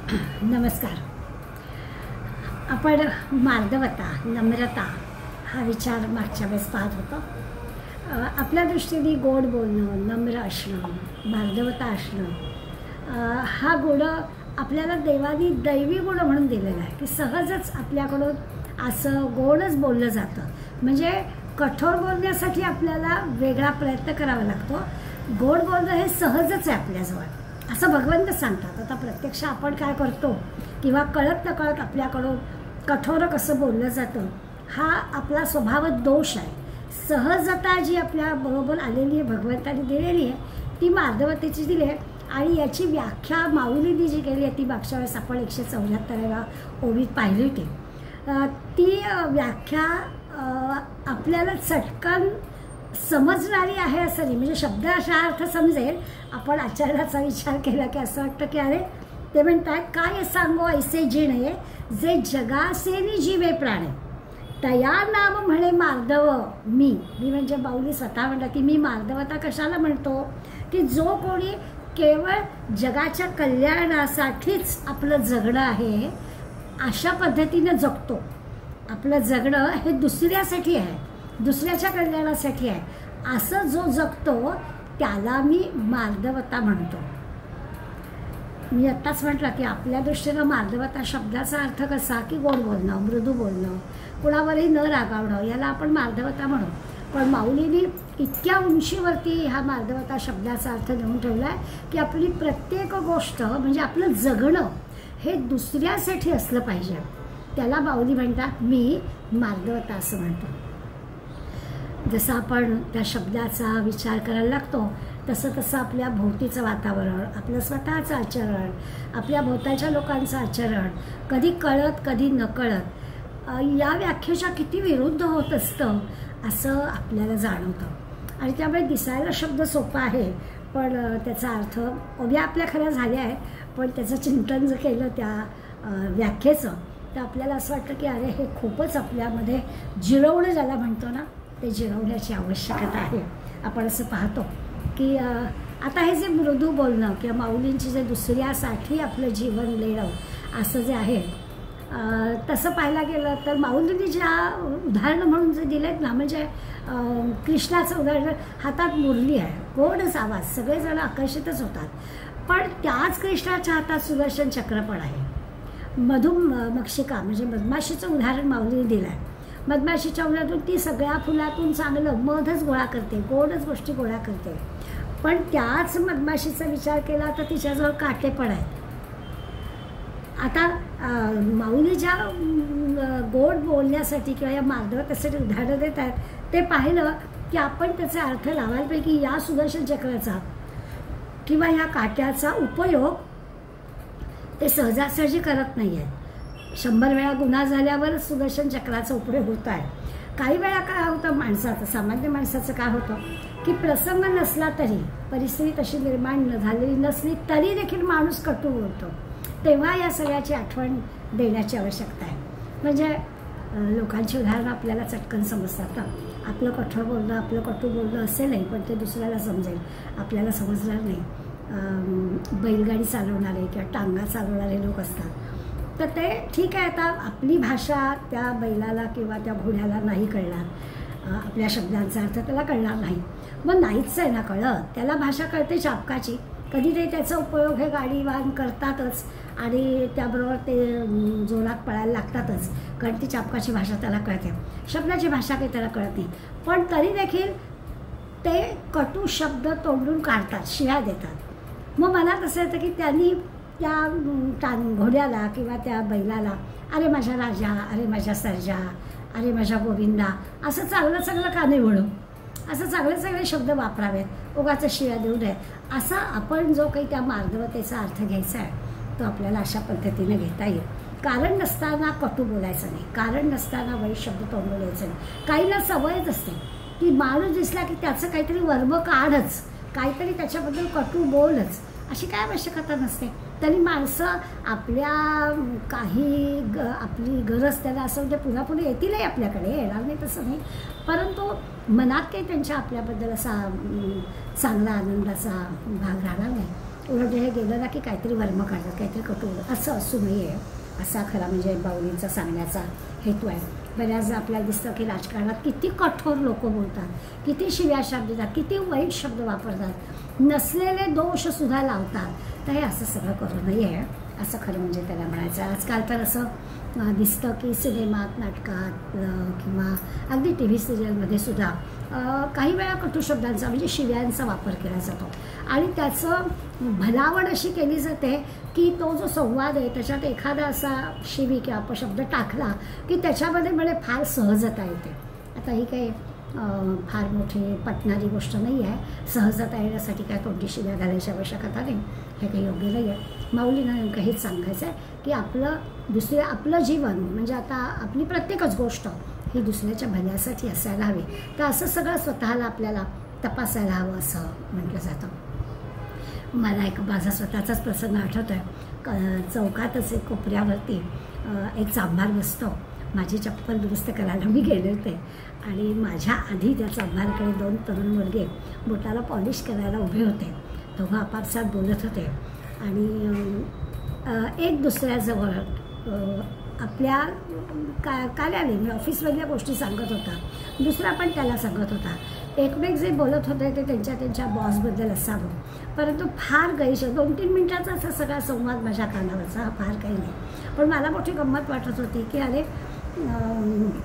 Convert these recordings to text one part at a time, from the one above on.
नमस्कार. आपण मार्दवता, नम्रता हा विचार मागच्या वेळेस पाहत होतो. आपल्या दृष्टीने गोड बोलणं, नम्र असणं, मार्दवता असणं हा गुण आपल्याला देवानी दैवी गुण म्हणून दिलेला आहे की सहजच आपल्याकडून असं गोडच बोललं जातं. म्हणजे कठोर बोलण्यासाठी आपल्याला वेगळा प्रयत्न करावा लागतो. गोड बोलणं हे सहजच आहे आपल्याजवळ असं भगवंत सांगतात. आता प्रत्यक्ष आपण काय करतो किंवा कळत नकळत आपल्याकडून कठोर कसं बोललं जातं हा आपला स्वभाव दोष आहे. सहजता जी आपल्या बरोबर आलेली आहे, भगवंताने दिलेली आहे, ती मार्दवतेची दिली आहे. आणि याची व्याख्या माऊलींनी जी केली आहे ती मागच्या वेळेस आपण 174व्या ओवीत पाहिली होती. ती व्याख्या आपल्याला चटकन समजणारी आहे असं नाही. म्हणजे शब्द अशा अर्थ समजेल. आपण आचरणाचा विचार केला की असं वाटतं की अरे ते म्हणतात काय सांगो ऐसे जिणे जे जगासेनी जीवे प्राणे तया नाम म्हणे मार्दव मी म्हणजे बाऊली स्वतः म्हणतात की मी मार्दवता कशाला म्हणतो की जो कोणी केवळ जगाच्या कल्याणासाठीच आपलं जगणं आहे अशा पद्धतीने जगतो. आपलं जगणं हे दुसऱ्यासाठी आहे, दुसऱ्याच्या कल्याणासाठी आहे, असं जो जगतो त्याला मी मार्दवता म्हणतो. मी आत्ताच म्हटलं की आपल्या दृष्टीनं मार्दवता शब्दाचा अर्थ कसा की गोड बोलणं, मृदू बोलणं, कुणावरही न रागावणं, याला आपण मार्दवता म्हणू. पण माऊलींनी इतक्या उंचीवरती हा मार्दवता शब्दाचा अर्थ देऊन ठेवला आहे की आपली प्रत्येक गोष्ट म्हणजे आपलं जगणं हे दुसऱ्यासाठी असलं पाहिजे. त्याला माऊली म्हणतात मी मार्दवता असं म्हणतो. जसं आपण त्या शब्दाचा विचार करायला लागतो तसं तसं आपल्या भोवतीचं वातावरण, आपलं स्वतःचं आचरण, आपल्या भोवताच्या लोकांचं आचरण कधी कळत कधी नकळत या व्याख्येच्या किती विरुद्ध होत असतं असं आपल्याला जाणवतं. आणि त्यामुळे दिसायला शब्द सोपा आहे पण त्याचा अर्थ ओव्या आपल्या खऱ्या झाल्या आहेत. पण त्याचं चिंतन जर केलं त्या व्याख्येचं तर आपल्याला असं वाटतं की अरे हे खूपच आपल्यामध्ये जिरवणं ज्याला म्हणतो ना ते जिरवण्याची आवश्यकता आहे. आपण असं पाहतो की आता हे जे मृदू बोलणं किंवा माऊलींची जे दुसऱ्यासाठी आपलं जीवन लेणं असं जे आहे तसं पाहायला गेलं तर माऊलींनी ज्या उदाहरणं म्हणून जे दिलेत ना म्हणजे कृष्णाचं उदाहरण, हातात मुरली आहे, गोडच आवाज, सगळेजण आकर्षितच होतात. पण त्याच कृष्णाच्या हातात सुदर्शन चक्र पण आहे. मधुमक्षिका म्हणजे मधमाशीचं उदाहरण माऊलीने दिलं आहे. मधमाशीच्या उन्हातून ती सगळ्या फुलातून चांगलं मधच गोळा करते, गोडच गोष्टी गोळा करते. पण त्याच मधमाशीचा विचार केला तर तिच्याजवळ काटे पण आहेत. आता माऊली ज्या गोड बोलण्यासाठी किंवा या मार्दवतेसाठी उदाहरणं देत आहेत ते पाहिलं की आपण त्याचा अर्थ लावायला पाहिजे की या सुदर्शन चक्राचा किंवा या काट्याचा उपयोग ते सहजासहजी करत नाही आहेत. 100 वेळा गुन्हा झाल्यावर सुदर्शन चक्राचा उपयोग होत आहे. काही वेळा काय होतं माणसाचं, सामान्य माणसाचं काय होतं की प्रसंग नसला तरी, परिस्थिती तशी निर्माण झालेली नसली तरी देखील माणूस कटू बोलतो. तेव्हा या सगळ्याची आठवण देण्याची आवश्यकता आहे. म्हणजे लोकांची उदाहरणं आपल्याला चटकन समजतात. आपलं कठोर बोलणं, आपलं कटू बोलणं असे नाही पण ते दुसऱ्याला समजेल, आपल्याला समजणार नाही. बैलगाडी चालवणारे किंवा टांगा चालवणारे लोक असतात तर ते ठीक आहे. आता आपली भाषा त्या बैलाला किंवा त्या घोड्याला नाही कळणार, आपल्या शब्दांचा अर्थ त्याला कळणार नाही. मग नाहीच आहे ना कळत, त्याला भाषा कळते चाबकाची. कधीतरी त्याचा उपयोग हे गाडी वाहन करतातच आणि त्याबरोबर ते जोरात पळायला लागतातच कारण ती चाबकाची भाषा त्याला कळते. शब्दाची भाषा काही त्याला कळत नाही. पण तरी देखील ते कटू शब्द तोंडून काढतात, शिव्या देतात. मग मला कसं येतं की त्यांनी त्या घोड्याला किंवा त्या बैलाला अरे माझ्या राजा, अरे माझ्या सर्जा, अरे माझ्या गोविंदा असं चांगलं चांगलं का नाही म्हणू, असं चांगले चांगले शब्द वापरावेत, उगाच शिव्या देऊ नये. असा आपण जो काही त्या मार्दवतेचा अर्थ घ्यायचा आहे तो आपल्याला अशा पद्धतीने घेता येईल. कारण नसताना कटू बोलायचं नाही, कारण नसताना वाईट शब्द तोंडून द्यायचं नाही. काहीला सवयच असते की माणूस दिसला की त्याचं काहीतरी वर्म काढच, काहीतरी त्याच्याबद्दल कटू बोलच, अशी काय आवश्यकता नसते. तरी माणसं आपल्या काही आपली गरज त्याला असं म्हणजे पुन्हा येतीलही आपल्याकडे, येणार नाही तसं नाही. परंतु मनात काही त्यांच्या आपल्याबद्दल असा चांगला आनंदाचा भाग राहणार नाही. उलट हे गेलं ना की काहीतरी वर्म काढतात, काहीतरी कटू, असं असू नये असा खरा म्हणजे बाऊलींचा सांगण्याचा हेतू आहे. बऱ्याचदा आपल्याला दिसतं की राजकारणात किती कठोर लोक बोलतात, किती शिव्या शब्द देतात, किती वाईट शब्द वापरतात, नसलेले दोषसुद्धा लावतात. तर हे असं सगळं करू नये असं खरं म्हणजे त्याला म्हणायचं. आजकाल तर असं दिसतं की सिनेमात, नाटकात किंवा अगदी टी व्ही सिरियलमध्ये सुद्धा काही वेळा कटू शब्दांचा म्हणजे शिव्यांचा वापर केला जातो आणि त्याचं भलावण अशी केली जाते की तो जो संवाद आहे त्याच्यात एखादा असा शिवी किंवा अपशब्द टाकला की त्याच्यामध्ये म्हणजे फार सहजता येते. आता ही काही फार मोठी पटणारी गोष्ट नाही आहे. सहजता येण्यासाठी काय कोणती शिव्या घालायची आवश्यकता नाही, हे काही योग्य नाही आहे. माऊलींना नेमकं हेच सांगायचं आहे की आपलं जीवन म्हणजे आता आपली प्रत्येकच गोष्ट ही दुसऱ्याच्या भल्यासाठी असायला हवी. तर असं सगळं स्वतःला आपल्याला तपासायला हवं असं म्हटलं जातं. मला एक माझा स्वतःचाच प्रसंग आठवतो आहे. चौकातच एक कोपऱ्यावरती एक चांभार बसतो. माझी चप्पल दुरुस्त करायला मी गेले होते आणि माझ्या आधी त्या चांभारकडे 2 तरुण मुलगे बोटाला पॉलिश करायला उभे होते. दोघं आपापसात बोलत होते आणि एक दुसऱ्याजवळ आपल्या कार्यालय म्हणजे ऑफिसमधल्या गोष्टी सांगत होता, दुसरा पण त्याला सांगत होता. एकमेक जे बोलत होते ते त्यांच्या बॉसबद्दल असावं, परंतु फार गैरसोय 2-3 मिनिटाचा असा सगळा संवाद माझ्या कानावरचा, फार काही नाही. पण मला मोठी गंमत वाटत होती की अरे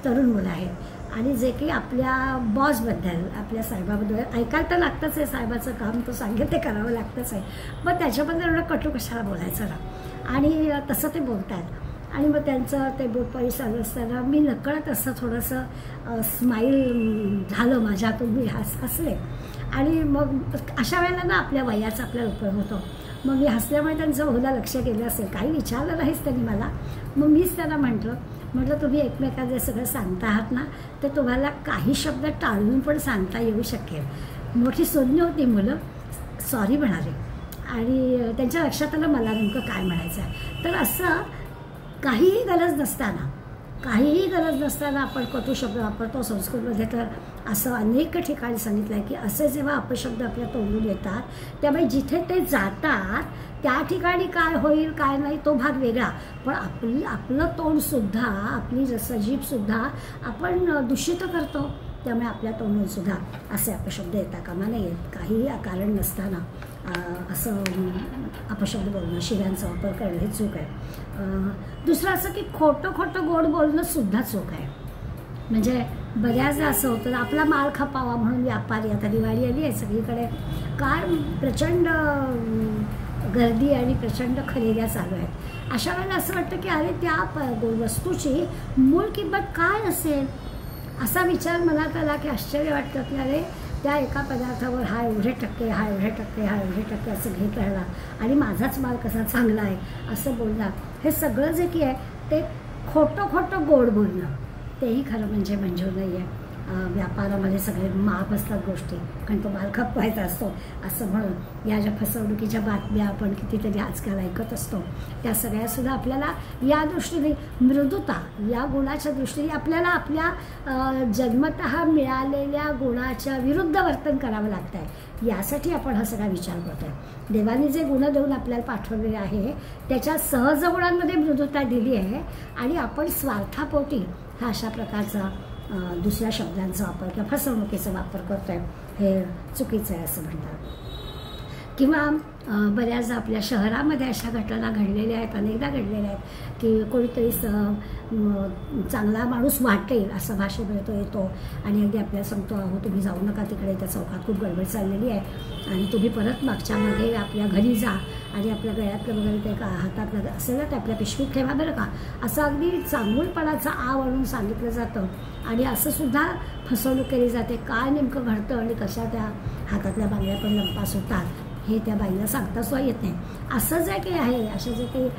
तरुण मुलं आहेत आणि जे काही आपल्या बॉसबद्दल आपल्या साहेबाबद्दल ऐकायला तर लागतंच आहे, साहेबाचं काम तो सांगेल ते करावं लागतंच आहे, पण त्याच्याबद्दल एवढं कटू कशाला बोलायचं ना. आणि तसं ते बोलतात आणि मग त्यांचं ते बोटपाळी चालू असताना मी नकळत असं थोडंसं स्माईल झालं माझ्यातून, मी हसले आणि मग अशा वेळेला ना आपल्या वयाचा आपल्याला उपयोग होतो. मग मी हसल्यामुळे त्यांचं बहुधा लक्ष गेलं असेल, काही विचारलं नाहीच त्यांनी मला. मग मीच त्यांना म्हटलं तुम्ही एकमेकांना जे सगळं सांगता आहात ना ते तुम्हाला काही शब्द टाळून पण सांगता येऊ शकेल. मोठी सोडणी होती मुलं, सॉरी म्हणाले आणि त्यांच्या लक्षात आलं मला नेमकं काय म्हणायचं आहे. तर असं काहीही गरज नसताना आपण कटू शब्द वापरतो. संस्कृतमध्ये तर असं अनेक ठिकाणी सांगितलं आहे की असे जेव्हा अपशब्द आपल्या तोंडून येतात त्यामुळे जिथे ते जातात त्या ठिकाणी काय होईल काय नाही तो भाग वेगळा, पण आपलं तोंडसुद्धा आपली रसजीभसुद्धा आपण दूषित करतो. त्यामुळे आपल्या तोंडूनसुद्धा असे अपशब्द येता कामा नाही येत. काही कारण नसताना असं अपशब्द बोलणं, शिव्यांचा वापर करणं हे चूक आहे. दुसरं असं की खोटं गोड बोलणं सुद्धा चूक आहे. म्हणजे बऱ्याचदा असं होतं आपला माल खपावा म्हणून व्यापारी, आता दिवाळी आली आहे सगळीकडे काय प्रचंड गर्दी आणि प्रचंड खरेद्या चालू आहेत. अशा वेळेला असं वाटतं की अरे त्या वस्तूची मूळ किंमत काय असेल असा विचार मनात आला की आश्चर्य वाटतं की अरे त्या एका पदार्थावर हा एवढे टक्के असं घेत राहिला आणि माझाच माल कसा चांगला आहे असं बोलणार. हे सगळं जे की आहे ते खोटं गोड बोलणं तेही खरं म्हणजे मंजूर नाही आहे. व्यापारामध्ये सगळे माप असतात गोष्टी, कारण तो माल खपवायचा असतो असं म्हणून या ज्या फसवणुकीच्या बातम्या आपण कितीतरी आजकाल ऐकत असतो त्या सगळ्यासुद्धा आपल्याला या दृष्टीने मृदुता या गुणाच्या दृष्टीने आपल्याला आपल्या जन्मतः मिळालेल्या गुणाच्या विरुद्ध वर्तन करावं लागतं आहे. यासाठी आपण हा सगळा विचार करतो आहे. देवाने जे गुण देऊन आपल्याला पाठवलेले आहे त्याच्या सहज गुणांमध्ये मृदुता दिली आहे आणि आपण स्वार्थापोटी हा अशा प्रकारचा दुसऱ्या शब्दांचा वापर किंवा फसवणुकीचा वापर करतो आहे, हे चुकीचं आहे असं म्हणतात. किंवा बऱ्याचदा आपल्या शहरामध्ये अशा घटना घडलेल्या आहेत, अनेकदा घडलेल्या आहेत की कोणीतरी चांगला माणूस वाटेल असं भाषेमध्ये तो येतो आणि अगदी आपल्याला सांगतो अहो तुम्ही जाऊ नका तिकडे, त्या चौकात खूप गडबड चाललेली आहे आणि तुम्ही परत मागच्या मागे आपल्या घरी जा आणि आपल्या गळ्यातलं वगैरे ते का हातातलं असेल ना ते आपल्या पिशवीत ठेवा बरं का, असं अगदी चांगुलपणाचा आव आणून सांगितलं जातं. आणि असं सुद्धा फसवणूक केली जाते. काय नेमकं घडतं आणि कशा त्या हातातल्या बांगड्या पण लंपास होतात हे त्या बाईला सांगता सुद्धा येत नाही. असं जे काही आहे, अशा जे काही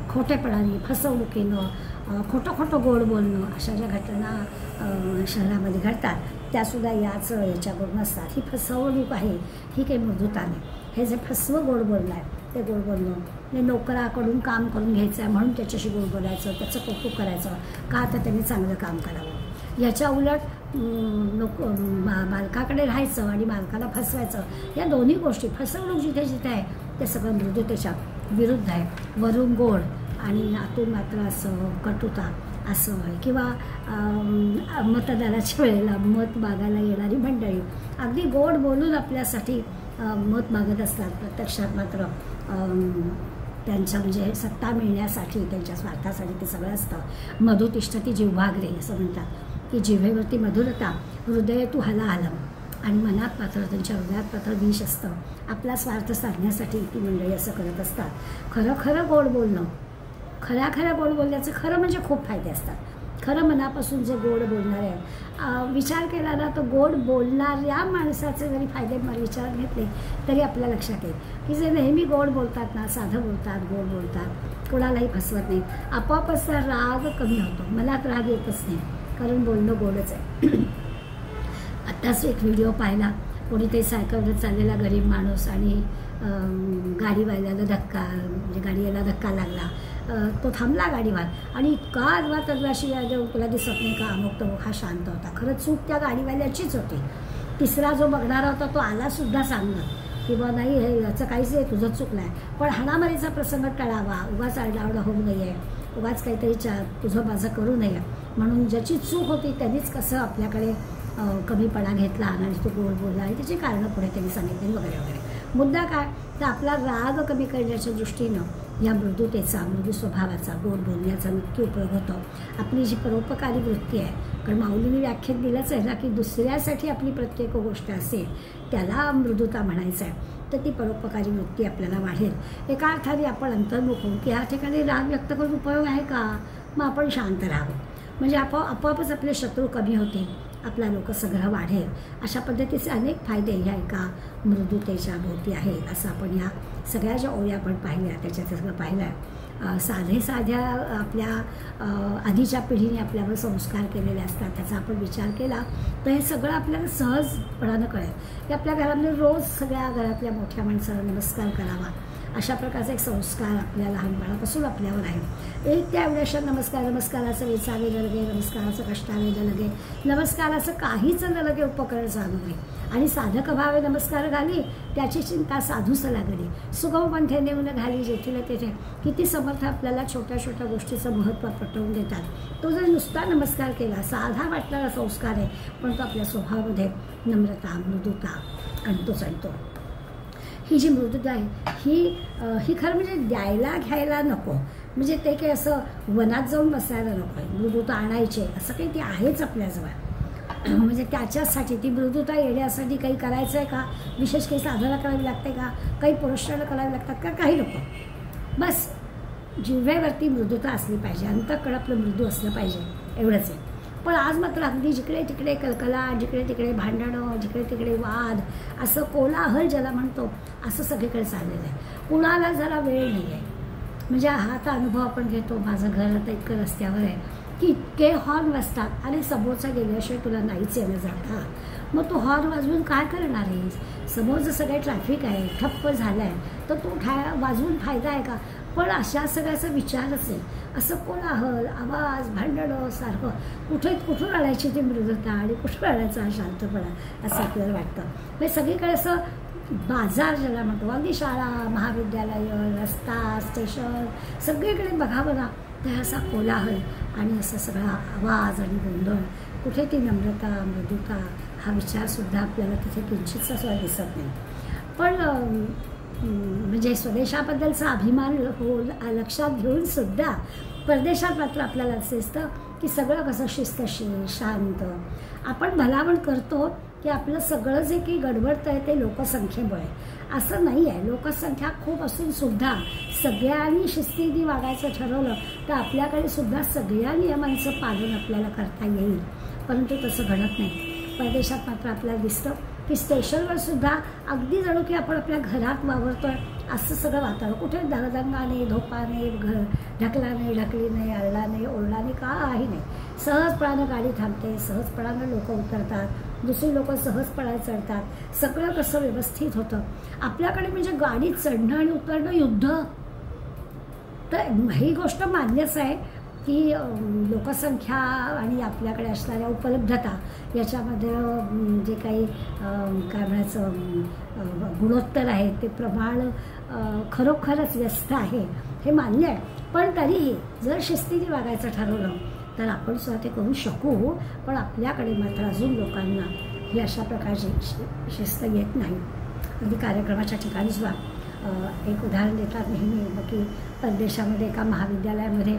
खोटेपणाने फसवणुकीनं खोटं गोड बोलणं अशा ज्या घटना शहरामध्ये घडतात त्यासुद्धा याच्याकडून असतात. ही फसवणूक आहे, ही काही मृदुता नाही. हे जे फसवं गोड बोलणं आहे ते गोड बोलणं म्हणजे नोकराकडून काम करून घ्यायचं आहे म्हणून त्याच्याशी गोड बोलायचं, त्याचं कौतुक करायचं का तर त्यांनी चांगलं काम करावं. याच्या उलट मालकाकडे राहायचं आणि मालकाला फसवायचं, या दोन्ही गोष्टी फसवणूक जिथे जिथे आहे ते सगळं मृदुतेच्या विरुद्ध आहे. वरून गोड आणि आतून मात्र असं कटुता असं आहे. किंवा मतदानाच्या वेळेला मत मागायला येणारी मंडळी अगदी गोड बोलून आपल्यासाठी मत मागत असतात. प्रत्यक्षात मात्र त्यांच्या म्हणजे सत्ता मिळण्यासाठी त्यांच्या स्वार्थासाठी ते सगळं असतं. मधु तिष्ठती जिव्हाग्रे असं म्हणतात की जिव्हेवरती मधुरता हृदय तू हलाहलम, आणि मनात मात्र त्यांच्या हृदयात मात्र विष असतं. आपला स्वार्थ साधण्यासाठी ती मंडळी असं करत असतात. खरं गोड बोलणं, खऱ्या गोड बोलण्याचं खरं म्हणजे खूप फायदे असतात. खरं मनापासून जे गोड बोलणार आहे, विचार केला ना तर गोड बोलणाऱ्या माणसाचे जरी फायदे विचार घेतले तरी आपल्या लक्षात येईल की जे नेहमी गोड बोलतात ना, साधं बोलतात, गोड बोलतात, कोणालाही फसवत नाही, आपोआपच राग कमी होतो. मनात राग येतच नाही, कारण बोलणं गोडच आहे. आत्ताच एक व्हिडिओ पाहिला, कोणीतरी सायकलवर चाललेला गरीब माणूस आणि गाडीवाल्याला धक्का, म्हणजे गाडीला धक्का लागला. तो थांबला गाडीवाला आणि इतका अद्वाशी तुला दिसत नाही का, अमुक तमुक. हा शांत होता. खरंच चूक त्या गाडीवाल्याचीच होती. तिसरा जो बघणारा होता तो आलासुद्धा सांगत की बा नाही, हे याचं काहीच आहे, तुझं चुकलं आहे. पण हाणामारीचा प्रसंग टळावा, उगाच आरडाओरडा होऊ नये, उगाच काहीतरी तुझं माझं करू नये म्हणून ज्याची चूक होती त्यांनीच कसं आपल्याकडे कमीपणा घेतला आणि तो गोड बोलला आणि त्याची कारणं पुढे त्यांनी सांगितली वगैरे वगैरे. मुद्दा काय तर आपला राग कमी करण्याच्या दृष्टीनं या मृदुतेचा, मृदू स्वभावाचा, गोड बोलण्याचा नक्की उपयोग होतो. आपली जी परोपकारी वृत्ती आहे, कारण माऊलींनी व्याख्यान दिलंच आहे ना की दुसऱ्यासाठी आपली प्रत्येक गोष्ट असेल त्याला मृदुता म्हणायचं आहे, तर ती परोपकारी वृत्ती आपल्याला वाढेल. एका अर्थाने आपण अंतर्मुख होऊ की ह्या ठिकाणी राग व्यक्त करून उपयोग आहे का, मग आपण शांत राहावं, म्हणजे आपोआपच आपले शत्रू कमी होतील, आपला लोकसंग्रह वाढेल. अशा पद्धतीचे अनेक फायदे ह्या एका मृदुतेच्या भोवती आहेत. असं आपण ह्या सगळ्या ज्या ओळी आपण पाहिल्या त्याच्यात सगळं पाहिलं आहे. साध्या आपल्या आधीच्या पिढीने आपल्यावर संस्कार केलेले असतात, त्याचा आपण विचार केला तर हे सगळं आपल्याला सहजपणानं कळेल की आपल्या घरामध्ये रोज सगळ्या घरातल्या मोठ्या माणसाला नमस्कार करावा, अशा प्रकारचे एक संस्कार आपल्या लहानपणापासून आपल्यावर आहे. एक त्या एवढ्याशा नमस्काराचं वेचावे न लगे, नमस्काराचं कष्टावे न लगे, नमस्काराचं काहीच न लगे उपकरण सामुग्री, आणि साधक भावे नमस्कार घाली त्याची चिंता साधूस लागली, सुगम पंथे नेऊन घाली जेथील तेथे. किती समर्थ आपल्याला छोट्या छोट्या गोष्टीचं महत्त्व पटवून देतात. तो जर नुसता नमस्कार केला, साधा वाटणारा संस्कार आहे, पण तो आपल्या स्वभावामध्ये नम्रता, मृदुता आणतो. ही जी मृदुता आहे ही खरं म्हणजे द्यायला घ्यायला नको, म्हणजे ते काही असं वनात जाऊन बसायला नको आहे. मृदुता आणायची असं काही ती आहेच आपल्याजवळ, म्हणजे त्याच्यासाठी ती मृदुता येण्यासाठी काही करायचं आहे का, विशेष काही साधना करावी लागते का, काही पुरस्कार करावे लागतात का, काही नको. बस जिव्हेवरती मृदुता असली पाहिजे, अंतःकड आपलं मृदू असलं पाहिजे, एवढंच आहे. पण आज मात्र अगदी जिकडे तिकडे कलकला, जिकडे तिकडे भांडणं, जिकडे तिकडे वाद, असं कोलाहल ज्याला म्हणतो असं सगळीकडे चाललेलं आहे. कुणाला जरा वेळ नाही आहे. म्हणजे हा आता अनुभव आपण घेतो, माझं घर आता इतकं रस्त्यावर आहे की इतके हॉर्न वाजतात आणि समोरचा गेल्याशिवाय तुला नाहीच येणं जाता. मग तू हॉर्न वाजवून काय करणार आहेस? समोर जर सगळे ट्रॅफिक आहे, ठप्प झालं आहे, तर तू वाजवून फायदा आहे का? पण अशा सगळ्याचा विचारच आहे. असं कोलाहल, आवाज, भांडणं सारखं कुठून आणायची ती मृदुता आणि कुठून आणायचा हा शांतपणा असं आपल्याला वाटतं. म्हणजे सगळीकडे असं बाजार ज्याला म्हणतो, अगदी शाळा, महाविद्यालय, रस्ता, स्टेशन, सगळीकडे बघावं ना तर असा कोलाहल आणि असा सगळा आवाज आणि गोंधळ. कुठे ती नम्रता, मृदुता हा विचारसुद्धा आपल्याला तिथे किंचितसा सुद्धा दिसत नाही. पण म्हणजे स्वदेशाबद्दलचा अभिमान लक्षात घेऊन सुद्धा परदेशात मात्र आपल्याला असे असतं की सगळं कसं शिस्तशीर, शांत. आपण भलावण करतो की आपलं सगळं जे काही गडबडतं आहे ते लोकसंख्येमुळे. असं नाही आहे. लोकसंख्या खूप असून सुद्धा सगळ्यांनी शिस्तीने वागायचं ठरवलं तर आपल्याकडे सुद्धा सगळ्या नियमांचं पालन आपल्याला करता येईल, परंतु तसं घडत नाही. परदेशात मात्र आपल्याला दिसतं की स्टेशनवर सुद्धा अगदी जणू की आपण आपल्या घरात वावरतोय असं सगळं वातावरण. कुठे दंगा नाही, धोका नाही, ढकला नाही, ढकली नाही, आरडा नाही, ओरडा नाही, काही नाही. सहजपणानं गाडी थांबते, सहजपणानं लोक उतरतात, दुसरी लोक सहजपणाने चढतात, सगळं कसं व्यवस्थित होतं. आपल्याकडे म्हणजे गाडीत चढणं आणि उतरणं युद्ध. तर ही गोष्ट मान्यच आहे की लोकसंख्या आणि आपल्याकडे असणाऱ्या उपलब्धता याच्यामध्ये जे काही काय म्हणायचं गुणोत्तर आहे ते प्रमाण खरोखरच व्यस्त आहे हे मान्य आहे. पण तरीही जर शिस्तीने वागायचं ठरवलं तर आपण सुद्धा ते करू शकू. पण आपल्याकडे मात्र अजून लोकांना ही अशा प्रकारची शिस्त येत नाही. अगदी कार्यक्रमाच्या ठिकाणी सुद्धा एक उदाहरण देतात नेहमी की परदेशामध्ये एका महाविद्यालयामध्ये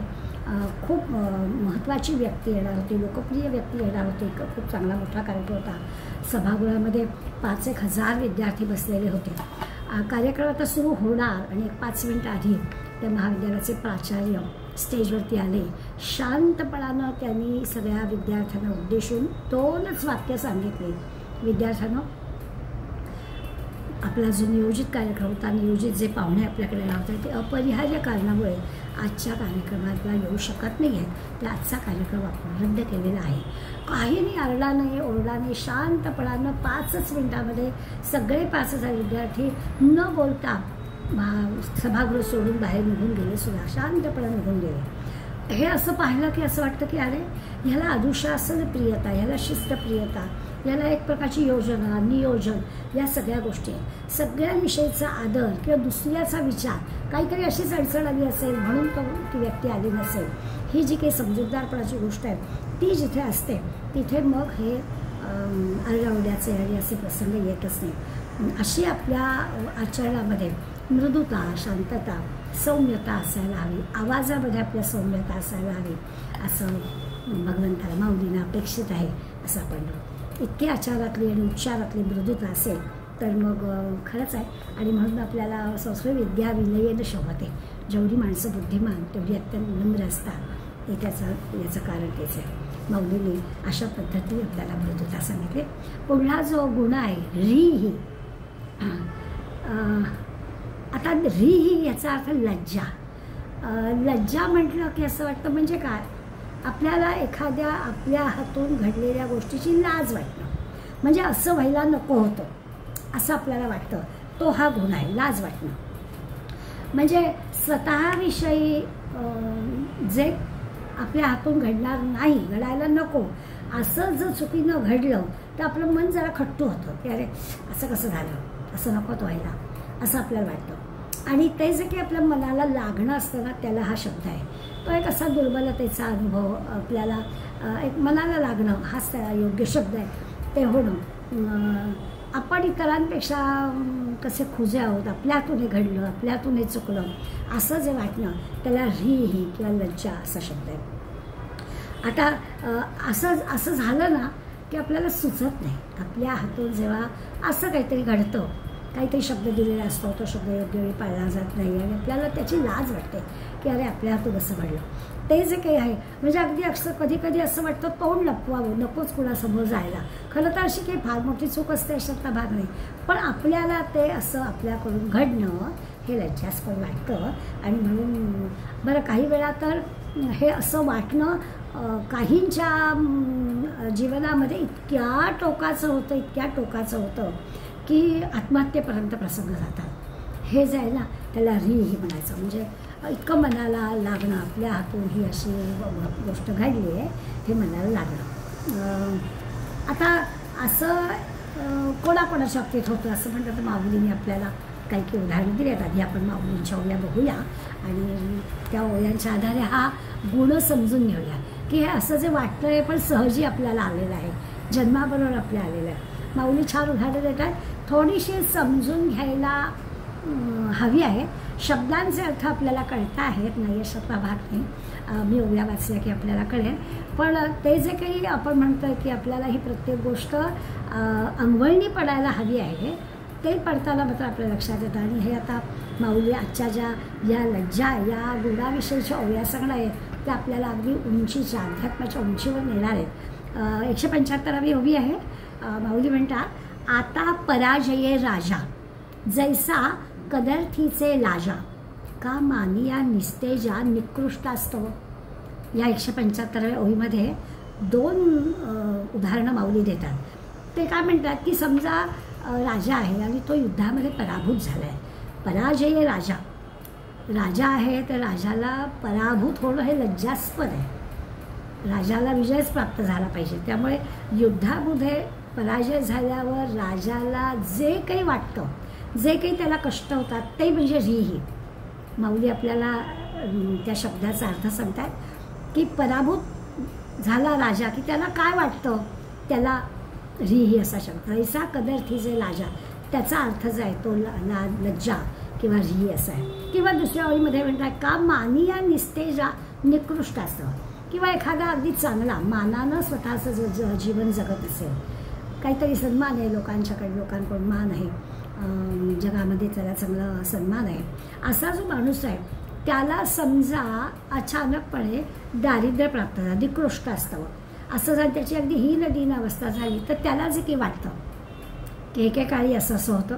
खूप महत्त्वाची व्यक्ती येणार होती, लोकप्रिय व्यक्ती येणार होती. खूप चांगला मोठा कार्यक्रम होता. सभागृहामध्ये 5,000 विद्यार्थी बसलेले होते. कार्यक्रम आता सुरू होणार आणि 5 मिनिटं आधी त्या महाविद्यालयाचे प्राचार्य स्टेजवरती आले. शांतपणानं त्यांनी सगळ्या विद्यार्थ्यांना उद्देशून 2च वाक्य सांगितले. विद्यार्थ्यांनो, आपला जो नियोजित कार्यक्रम होता, नियोजित जे पाहुणे आपल्याकडे लावतात ते अपरिहार्य कारणामुळे आजच्या कार्यक्रमाला येऊ शकत नाही आहेत. तर आजचा कार्यक्रम आपण रद्द केलेला आहे. काही नाही, आरडा नाही, ओरडा नाही, शांतपणानं 5च मिनिटामध्ये सगळे 5,000 विद्यार्थी न बोलता सभागृह सोडून बाहेर निघून गेले. सुद्धा शांतपणे निघून गेले. हे असं पाहिलं की असं वाटतं की अरे ह्याला अनुशासनप्रियता, ह्याला शिस्तप्रियता, याला एक प्रकारची योजना, नियोजन, या सगळ्या गोष्टी आहेत. सगळ्यांविषयीचा आदर किंवा दुसऱ्याचा विचार, काहीतरी अशीच अडचण आली असेल म्हणून ती व्यक्ती आली नसेल. ही जी काही समजूतदारपणाची गोष्ट आहे ती जिथे असते तिथे मग हे आरडाओरड्याचे आणि असे प्रसंग येतच नाही. अशी आपल्या आचरणामध्ये मृदुता, शांतता, सौम्यता असायला हवी. आवाजामध्ये आपल्या सौम्यता असायला हवी असं भगवंताला, माऊलींना अपेक्षित आहे असं आपण. इतकी आचारातली आणि उच्चारातली मृदुता असेल तर मग खरंच आहे. आणि म्हणून आपल्याला संस्कृत विद्या विनयेन शोभते. जेवढी माणसं बुद्धिमान तेवढी अत्यंत विनम्र असतात. याचं कारण तेच आहे. माऊलींनी अशा पद्धतीने आपल्याला मृदुता सांगितली. पुढला जो गुण आहे री ही, आता री ही याचा अर्थ लज्जा. लज्जा म्हटलं की असं वाटतं म्हणजे काय, आपल्याला एखाद्या आपल्या हातून घडलेल्या गोष्टीची लाज वाटणं, म्हणजे असं व्हायला नको होतं असं आपल्याला वाटतं. तो हा गुण आहे, लाज वाटणं. म्हणजे स्वतःविषयी जे आपल्या हातून घडणार नाही, घडायला नको असं जर चुकीनं घडलं तर आपलं मन जरा खट्टू होतं की अरे असं कसं झालं, असं नको व्हायला असं आपल्याला वाटतं. आणि ते जे काही आपल्या मनाला लागणं असतं ना त्याला हा शब्द आहे. तो एक असा दुर्बलतेचा अनुभव, आपल्याला एक मनाला लागणं हाच त्याला योग्य शब्द आहे. ते होणं, आपण इतरांपेक्षा कसे खुजे आहोत, आपल्यातून हे घडलं, आपल्यातून हे चुकलं असं जे वाटणं त्याला री ही किंवा लज्जा असा शब्द आहे. आता असं झालं ना की आपल्याला सुचत नाही. आपल्या हातून जेव्हा असं काहीतरी घडतं, काहीतरी शब्द दिलेला असतो, तो शब्द योग्य वेळी पाळला जात नाही आणि आपल्याला त्याची लाज वाटते की अरे आपल्या हातून असं घडलं. ते जे काही आहे म्हणजे अगदी कधी कधी असं वाटतं तोंड लपवावं, नकोच कुणासमोर जायला. खरं तर अशी काही फार मोठी चूक असते अशातला भाग नाही, पण आपल्याला ते असं आपल्याकडून घडणं हे लज्जास्पद वाटतं. आणि म्हणून बरं काही वेळा तर हे असं वाटणं काहींच्या जीवनामध्ये इतक्या टोकाचं होतं की आत्महत्येपर्यंत प्रसंग जातात. हे जे आहे ना त्याला री ही म्हणायचं. म्हणजे इतकं मनाला लागणं, आपल्या हातून ही अशी गोष्ट घडली आहे हे मनाला लागणं. आता असं कोणाकोणाच्या बाबतीत होतं असं म्हणतात. माऊलींनी आपल्याला काही उदाहरणं दिली आहेत. आधी आपण माऊलींच्या ओव्या बघूया आणि त्या ओव्यांच्या आधारे हा गुण समजून घेऊया की हे असं जे वाटतं आहे पण सहजी आपल्याला आलेलं आहे, जन्माबरोबर आपल्या आलेलं आहे. माऊली छान उदाहरणं देतात. थोडीशी समजून घ्यायला हवी आहे. शब्दांचे अर्थ आपल्याला कळता आहेत, नाही अशातला भाग नाही. मी ओव्या वाचल्या की आपल्याला कळेल. पण ते जे काही आपण म्हणतो की आपल्याला ही प्रत्येक गोष्ट अंगवळणी पडायला हवी आहे ते पडताना मात्र आपल्या लक्षात येतं. आणि हे आता माऊली आजच्या ज्या या लज्जा या गुणाविषयीच्या ओव्या सांगणार आहेत त्या आपल्याला अगदी उंचीच्या अध्यात्माच्या उंचीवर नेणार आहेत. 175वी ओवी आहे. माऊली म्हणतात, आता पराजये राजा जैसा कदर्थीचे लाजा का मानिया निस्तेजा निकृष्टास्तव. या 175व्या ओवीमध्ये 2 उदाहरणं माऊली देतात. ते काय म्हणतात की समजा राजा आहे आणि तो युद्धामध्ये पराभूत झाला आहे. पराजय राजा आहे तर राजाला पराभूत होणं हे लज्जास्पद आहे. राजाला विजयच प्राप्त झाला पाहिजे. त्यामुळे युद्धामध्ये पराजय झाल्यावर राजाला जे काही वाटतं, जे काही त्याला कष्ट होतात ते म्हणजे रीही. माऊली आपल्याला त्या शब्दाचा अर्थ सांगतात की पराभूत झाला राजा की त्याला काय वाटतं, त्याला रीही असा शब्द. ऐसा कदर्थी जे लाजा, त्याचा अर्थ जो आहे तो लज्जा किंवा री असा आहे. किंवा दुसऱ्या ओळीमध्ये म्हणतात का मानिया निस्तेजा निकृष्ट असतं, किंवा एखादा अगदी चांगला मानानं स्वतःचं जीवन जगत असेल, काहीतरी सन्मान आहे लोकांच्याकडे, लोकांकडून मान आहे, जगामध्ये त्याला चांगला सन्मान आहे, असा जो माणूस आहे त्याला समजा अचानकपणे दारिद्र्य प्राप्त झालं, निकृष्ट असतं असं जर त्याची अगदी हीन अवस्था झाली तर त्याला जे काही वाटतं की एकेकाळी असं होतं,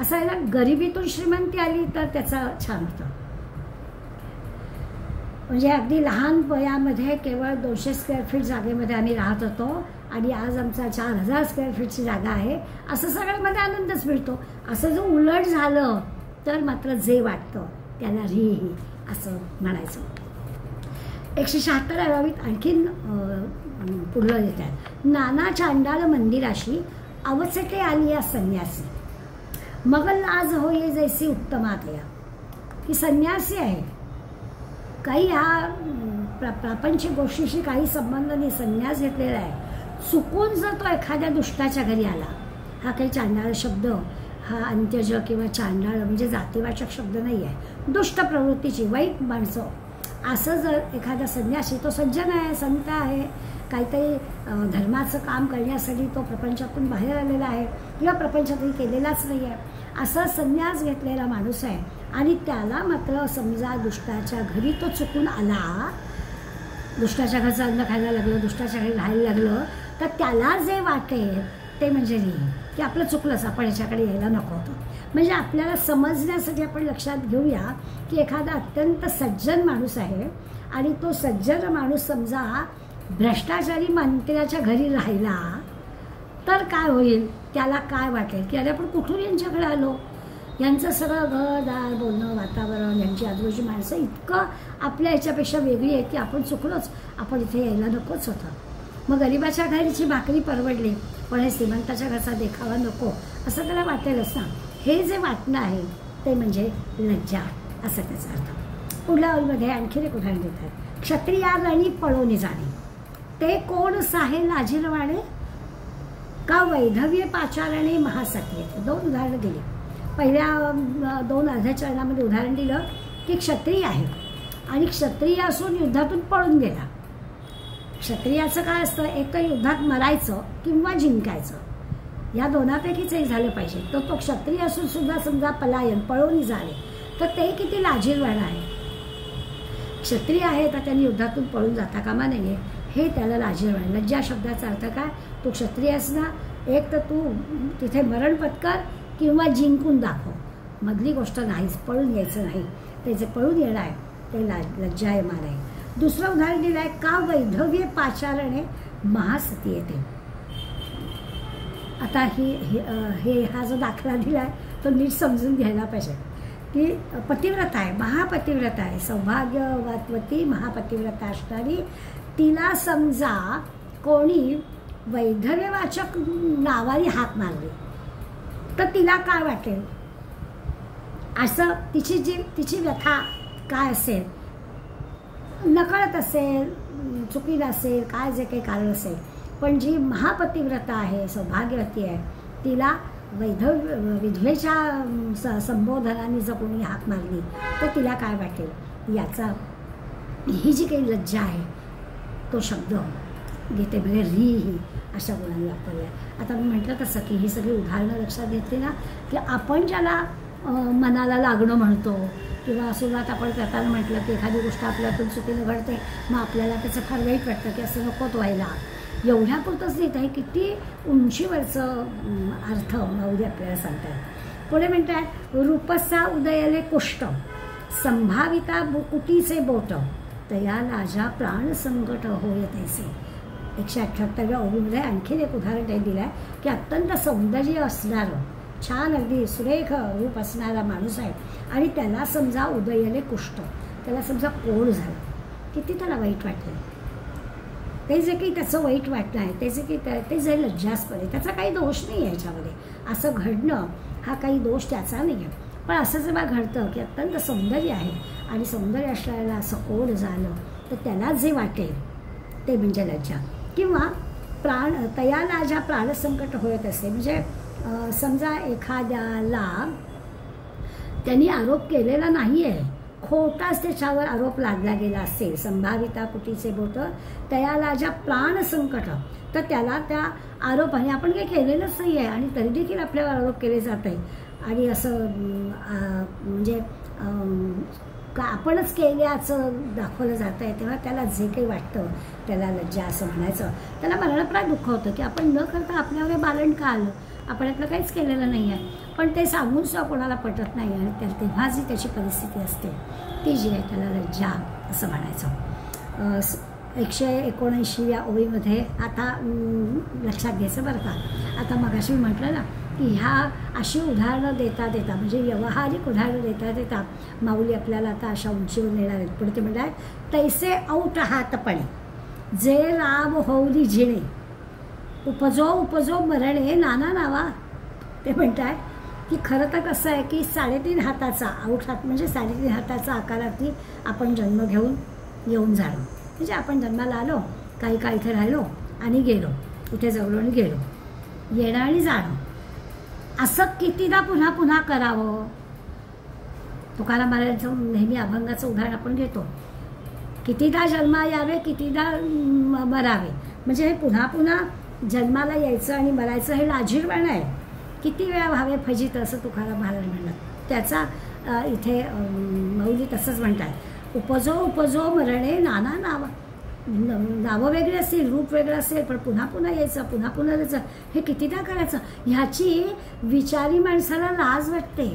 असं याला गरिबीतून श्रीमंती आली तर त्याचं छान होतं. म्हणजे अगदी लहान वयामध्ये केवळ 200 स्क्वेअर फीट जागेमध्ये आम्ही राहत होतो आणि आज आमचा 4000 स्क्वेअर फीटची जागा आहे, असं सगळ्यामध्ये आनंदच मिळतो. असं जर उलट झालं तर मात्र जे वाटतं त्याला रीही असं म्हणायचं. 176 ओळीत आणखीन पुढलं येतात. नाना चांडाळ मंदिराशी अवचटे आलिया संन्यासी, मग लाज होये जैसी उत्तमातया. की संन्यासी आहे, काही ह्या प्रापंचिक गोष्टीशी काही संबंध नाही, संन्यास घेतलेला आहे. चुकून जर तो एखाद्या दुष्टाच्या घरी आला, हा काही चांडाळ शब्द, हा अंत्यज किंवा चांडाळ म्हणजे जातीवाचक शब्द नाही आहे, दुष्ट प्रवृत्तीची वाईट माणसं, असं जर एखादा संन्यासी, तो सज्जन आहे, संत आहे, काहीतरी धर्माचं काम करण्यासाठी तो प्रपंचातून बाहेर आलेला आहे किंवा प्रपंचातही केलेलाच नाही आहे, असा संन्यास घेतलेला माणूस आहे आणि त्याला मात्र समजा दुष्टाच्या घरी तो चुकून आला, दुष्टाच्या घरचं अन्न खायला लागलं, दुष्टाच्या घरी राहायला लागलं, तर त्याला जे वाटेल ते म्हणजे नाही की आपलं चुकलंच, आपण याच्याकडे यायला नको होतं. म्हणजे आपल्याला समजण्यासाठी आपण लक्षात घेऊया की एखादा अत्यंत सज्जन माणूस आहे आणि तो सज्जन माणूस समजा भ्रष्टाचारी मंत्र्याच्या घरी राहिला तर काय होईल, त्याला काय वाटेल की अरे आपण कुठून यांच्याकडे आलो, यांचं सगळं घरदार बोलणं वातावरण, यांची आजूबाजूची माणसं इतकं आपल्या ह्याच्यापेक्षा वेगळी आहे की आपण चुकलोच, आपण इथे यायला नकोच होतं. मग गरिबाच्या घरची भाकरी परवडली पण हे श्रीमंताच्या घरचा देखावा नको असं त्याला वाटेलच ना. हे जे वाटणं आहे ते म्हणजे लज्जा असं त्याचा अर्थ. पुढल्या ओळीमध्ये आणखीन एक उदाहरण देतात. क्षत्रिया रणी पळोनी जाणे, ते कोण साहे लाजिरवाणे, का वैधव्य पाचारणे महासती. 2 उदाहरणं दिली. पहिल्या 2 अर्ध्या चरणामध्ये उदाहरण दिलं की क्षत्रिय आहे आणि क्षत्रिय असून युद्धातून पळून गेला. क्षत्रियाचं काय असतं, एक तर युद्धात मरायचं किंवा जिंकायचं, या दोनापैकीच एक झालं पाहिजे. तर तो क्षत्रिय असून सुद्धा समजा पलायन, पळून जाणे, तर ते किती लाजिरवाणं आहे. क्षत्रिय आहे तर त्यांनी युद्धातून पळून जाता कामा नये, हे त्याला लाजिरवाणं. लज्जा शब्दाचा अर्थ काय, तू क्षत्रिय असना, एक तर तू तिथे मरण पत्कर किंवा जिंकून दाखव, मधली गोष्ट नाहीच, पळून यायचं नाही. ते जे पळून येणं आहे ते लज्जायमान आहे. दुसरं उदाहरण दिलं आहे, का वैधव्य पाचारणे महासती येते. आता हा जो दाखला दिला आहे तो नीट समजून घ्यायला पाहिजे की पतिव्रता आहे, महापतिव्रता आहे, सौभाग्यवती महापतिव्रता असणारी, तिला समजा कोणी वैधव्यवाचक नावाने हाक मारली तर तिला काय वाटेल, असं तिची व्यथा काय असेल, नकळत असेल, चुकीला असेल, काय जे काही कारण असेल, पण जी महापतिव्रता आहे, सौभाग्यवती आहे, तिला विधवेच्या संबोधनाने जर कोणी हाक मारली तर तिला काय वाटेल, याचा ही जी काही लज्जा आहे तो शब्द गीतेमध्ये रीही अशा गुणांनी वापरला. आता मी म्हटलं तसं की ही सगळी उदाहरणं लक्षात घेतली ना की आपण ज्याला मनाला लागणं म्हणतो किंवा सुरुवात आपण करताना म्हटलं की एखादी गोष्ट आपल्यातून चुकीनं घडते, मग आपल्याला त्याचं फार वाईट वाटतं की असं नकोत व्हायला, एवढ्यापुरतंच देत आहे. किती उंचीवरचं अर्थ माऊली आपल्याला सांगतात. पुढे म्हणतात, रूपसा उदयले कुष्ट संभाविता कुटीचे बोट, तया लाजा प्राण संकट होय तैसे. 178व्या ओळीमध्ये आणखीन एक उदाहरण त्यांनी दिलं आहे की अत्यंत सौंदर्य असणारं, छान अगदी सुरेख रूप असणारा माणूस आहे आणि त्याला समजा उदयले कुष्ठ, त्याला समजा कोढ झालं, किती त्याला वाईट वाटलं. ते जे काही त्याचं वाईट वाटणं आहे, ते जे काही ते जे लज्जास्पद आहे, त्याचा काही दोष नाही आहे याच्यामध्ये. असं घडणं हा काही दोष त्याचा नाही आहे. पण असं जेव्हा घडतं की अत्यंत सौंदर्य आहे आणि सौंदर्य असल्याला असं ओढ झालं तर त्याला जे वाटेल ते म्हणजे लज्जा. किंवा तयाला ज्या प्राणसंकट होत असते, म्हणजे समजा एखाद्याला त्यांनी आरोप केलेला नाही आहे, खोटाच त्याच्यावर आरोप लादला गेला असेल, संभाविता कुटीचे बोट तयाला ज्या प्राणसंकट, तर त्याला त्या आरोपाने आपण काही केलेलंच नाही आहे आणि तरी देखील आपल्यावर आरोप केले जात आहे आणि असं म्हणजे आपणच केल्याचं दाखवलं जात आहे, तेव्हा त्याला जे काही वाटतं त्याला लज्जा असं म्हणायचं. त्याला मरणप्राय दुःख होतं की आपण न करता आपल्यावर बालन का आलं, आपण आपलं काहीच केलेलं नाही आहे, पण ते सांगून सुद्धा कोणाला पटत नाही आणि तेव्हा जी त्याची परिस्थिती असते ती जी आहे त्याला लज्जा असं म्हणायचं. 179व्या ओळीमध्ये आता लक्षात घ्यायचं बरं का. आता मगाशी मी म्हटलं ना की ह्या अशी उदाहरणं देता देता, म्हणजे व्यावहारिक उदाहरणं देता देता माऊली आपल्याला आता अशा उंचीवर नेणार आहेत. पुढे ते म्हणतात, तैसे औट हातपणे जे राम होऊली झिणे उपजो उपजो मरणे नाना नावा. ते म्हणतात की खरं तर कसं आहे की 3.5 हाताचा, औट हात म्हणजे 3.5 हाताचा आकारातली आपण जन्म घेऊन येऊन जाणं, म्हणजे आपण जन्माला आलो, काही काळ इथे राहिलो आणि गेलो, इथे जगलो आणि गेलो, येणं आणि जाणं, असं कितीदा पुन्हा पुन्हा करावं. तुकाराम महाराजांचं नेहमी अभंगाचं उदाहरण आपण घेतो, कितीदा जन्मा यावे कितीदा मरावे, म्हणजे हे पुन्हा पुन्हा जन्माला यायचं आणि मरायचं हे लाजीरवाणं आहे. किती वेळा व्हावे फजित असं तुकाराम महाराज म्हणतात. त्याचा इथे माऊली तसंच म्हणतात, उपजो उपजो मरणे नाना नावा. नावं वेगळी असतील, रूप वेगळं असेल, पण पुन्हा पुन्हा यायचं, पुन्हा पुन्हा यायचं, हे कितीदा करायचं. ह्याची विचारी माणसाला लाज वाटते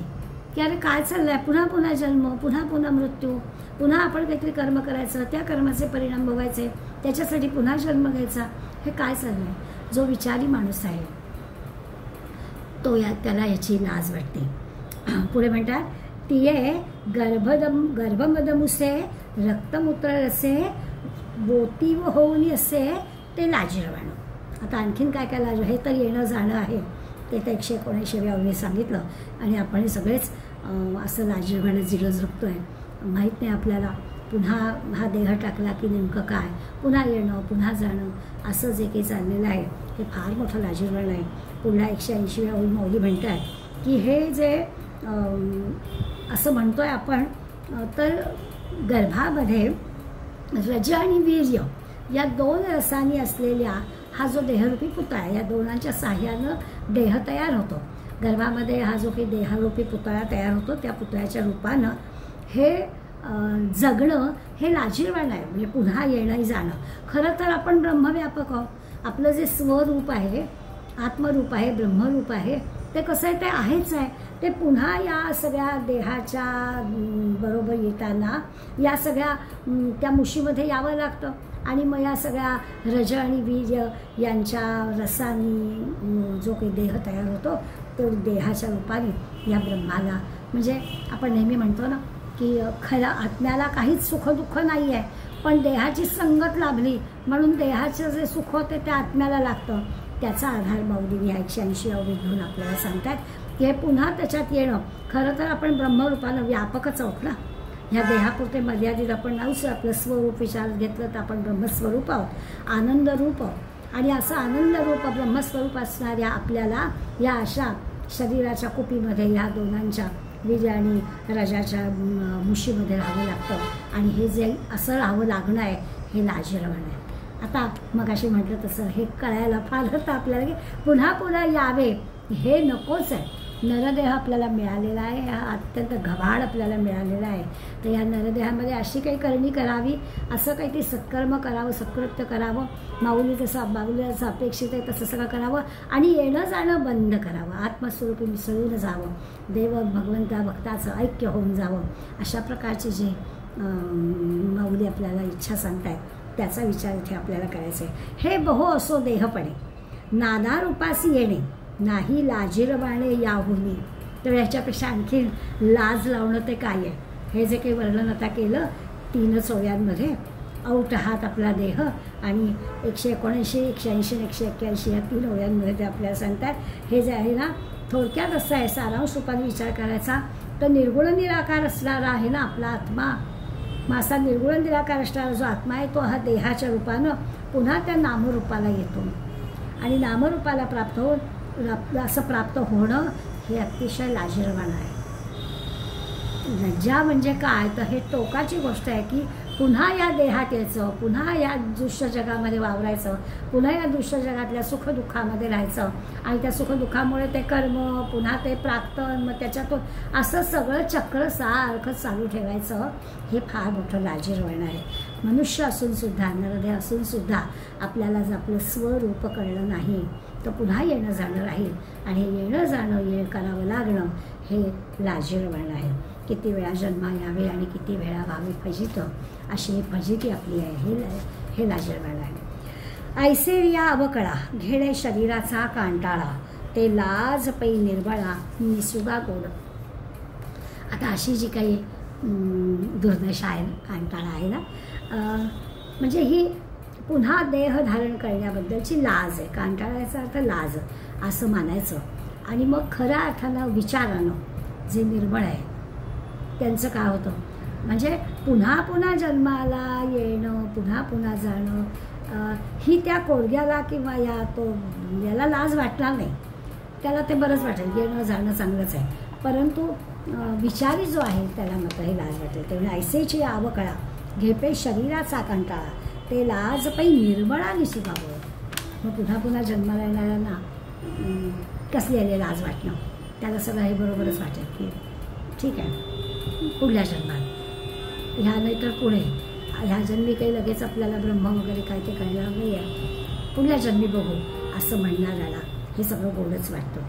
की अरे काय चाललंय, पुन्हा पुन्हा जन्म, पुन्हा पुन्हा मृत्यू, पुन्हा आपण काहीतरी कर्म करायचं, त्या कर्माचे परिणाम भोगायचे, त्याच्यासाठी पुन्हा जन्म घ्यायचा, हे काय चाललंय. जो विचारी माणूस आहे तो त्याला याची लाज वाटते. पुढे म्हणतात, तिये गर्भमदमुसे रक्तमूत्र रसे बोती व होऊनी असे ते लाजीरवाणं. आता आणखीन काय काय लाज, हे तर येणं जाणं आहे, ते तर 179व्या ओळीत सांगितलं आणि आपण सगळेच असं लाजीरवाणं जिरं जगतोय. माहीत नाही आपल्याला पुन्हा हा देह टाकला की नेमकं काय, पुन्हा येणं पुन्हा जाणं, असं जे काही चाललेलं आहे हे फार मोठं लाजीरवाणं आहे. पुन्हा 180व्या ओळी माऊली म्हणतात की हे जे असं म्हणतोय आपण, तर गर्भामध्ये रज आणि वीर्य या 2 रसांनी असलेल्या हा जो देहरूपी पुतळा, या दोनांच्या साह्यानं देह तयार होतो. गर्भामध्ये हा जो काही देहरूपी पुतळा तयार होतो, त्या पुतळ्याच्या रूपानं हे जगणं हे लाजीरवाणं आहे, म्हणजे पुन्हा येणं जाणं. खरं तर आपण ब्रह्मव्यापक आहोत. आपलं जे स्वरूप आहे, आत्मरूप आहे, ब्रह्मरूप आहे, ते कसं आहे, ते आहेच आहे. ते पुन्हा या सगळ्या देहाच्या बरोबर येताना या सगळ्या त्या मुशीमध्ये यावं लागतं आणि मग या सगळ्या रज आणि वीर्य यांच्या रसानी जो काही देह तयार होतो तो देहाच्या रूपाने या ब्रह्माला, म्हणजे आपण नेहमी म्हणतो ना की खरं आत्म्याला काहीच सुखदुःख नाही आहे, पण देहाची संगत लाभली म्हणून देहाचं जे सुख होते ते आत्म्याला लागतं. त्याचा आधार माऊली या 180व्या ओळीत घेऊन आपल्याला सांगतात की हे पुन्हा त्याच्यात येणं. खरं तर आपण ब्रह्मरूपानं व्यापकच आहोत ना, ह्या देहापुरते मर्यादित आपण नाहीच. आपलं स्वरूप विचारात घेतलं तर आपण ब्रह्मस्वरूप आहोत, आनंदरूप आहोत. आणि असं आनंदरूप ब्रह्मस्वरूप असणाऱ्या आपल्याला या अशा शरीराच्या कुपीमध्ये ह्या दोनांच्या वीर्य आणि रजाच्या मुशीमध्ये राहावं लागतं आणि हे जे असं राहावं लागणं आहे हे लाजीरवाणं आहे. आता मगाशी म्हटलं तसं हे कळायला फार होतं आपल्याला की पुन्हा पुन्हा यावे हे नकोच आहे. नरदेह आपल्याला मिळालेला आहे, हा अत्यंत घबाड आपल्याला मिळालेला आहे. तर या नरदेहामध्ये अशी काही करणी करावी, असं काहीतरी सत्कर्म करावं, सत्कृत्य करावं, माऊली जसं माऊलीचं अपेक्षित आहे तसं सगळं करावं आणि येणं जाणं बंद करावं, आत्मस्वरूपी मिसळून जावं, देव भगवंता भक्ताचं ऐक्य होऊन जावं. अशा प्रकारचे जे माऊली आपल्याला इच्छा सांगतायत त्याचा विचार इथे आपल्याला करायचा आहे. हे बहु असो देहपणे नाना रूपासी येणे नाही लाजीरवाणे याहुनी. तर ह्याच्यापेक्षा आणखी लाज लावणं ते काय आहे. हे जे काही वर्णन आता केलं 3 ओव्यांमध्ये, औट हात आपला देह आणि 179, 180, 181 या 3 ओव्यांमध्ये ते आपल्याला सांगतात हे जे आहे ना थोडक्यात असं आहे, सारांश रूपाने विचार करायचा तर निर्गुण निराकार असणारा आहे ना आपला आत्मा. मग असा निर्गुण निराकार असणारा जो आत्मा आहे तो हा देहाच्या रूपानं पुन्हा त्या नामरूपाला येतो आणि नामरूपाला प्राप्त होऊन असं प्राप्त होणं हे अतिशय लाजिरवाणं आहे. लज्जा म्हणजे काय तर हे टोकाची गोष्ट आहे की पुन्हा या देहात यायचं, पुन्हा या दृश्य जगामध्ये वावरायचं, पुन्हा या दृश्य जगातल्या सुखदुःखामध्ये राहायचं आणि त्या सुखदुःखामुळे ते कर्म, पुन्हा ते प्राक्तन, मग त्याच्यातून असं सगळं चक्र सारखं चालू ठेवायचं. हे फार मोठं लाजिरवाणं आहे. मनुष्य असूनसुद्धा, नरदेह असूनसुद्धा आपल्याला जर आपलं स्वरूप कळलं नाही तर पुन्हा येणं जाणं राहील आणि येणं जाणं करावं लागणं हे लाजिरवाणं आहे. किती वेळा जन्मा यावे आणि किती वेळा व्हावे फजित, अशी ही फजिती आपली आहे. हे लाजिरवाणं आहे. ऐसेरिया अवकळा घेणे शरीराचा कांटाळा, ते लाज पै निर्बळा निसुगा गोड. आता अशी जी काही दुर्दशा आहे, कांटाळा आहे ना, म्हणजे ही पुन्हा देह धारण करण्याबद्दलची लाज आहे. कांटाळ्याचा अर्थ लाज असं मानायचं. आणि मग खऱ्या अर्थानं विचारानं जे निर्बळ आहे त्यांचं काय होतं, म्हणजे पुन्हा पुन्हा जन्माला येणं, पुन्हा पुन्हा जाणं, ही त्या कोरग्याला किंवा याला लाज वाटणार नाही. त्याला ते बरंच वाटेल, येणं जाणं चांगलंच आहे. परंतु विचारी जो आहे त्याला मात्र हे लाज वाटेल. तेव्हा ऐसेची आवकळा घेपे शरीराचा कंटाळा, ते लाज पै निर्मळा निसुगावं. मग पुन्हा पुन्हा जन्माला येणाऱ्यांना कसली आली लाज वाटणं, त्याला सगळं हे बरोबरच वाटेल की ठीक आहे पुढल्या जन्मात, ह्या नाही तर पुढे, ह्या जन्मी काही लगेच आपल्याला ब्रह्म वगैरे काय ते कळणार नाही आहे, पुढल्या जन्मी बघू असं म्हणणाऱ्याला हे सगळं गोडच वाटतं.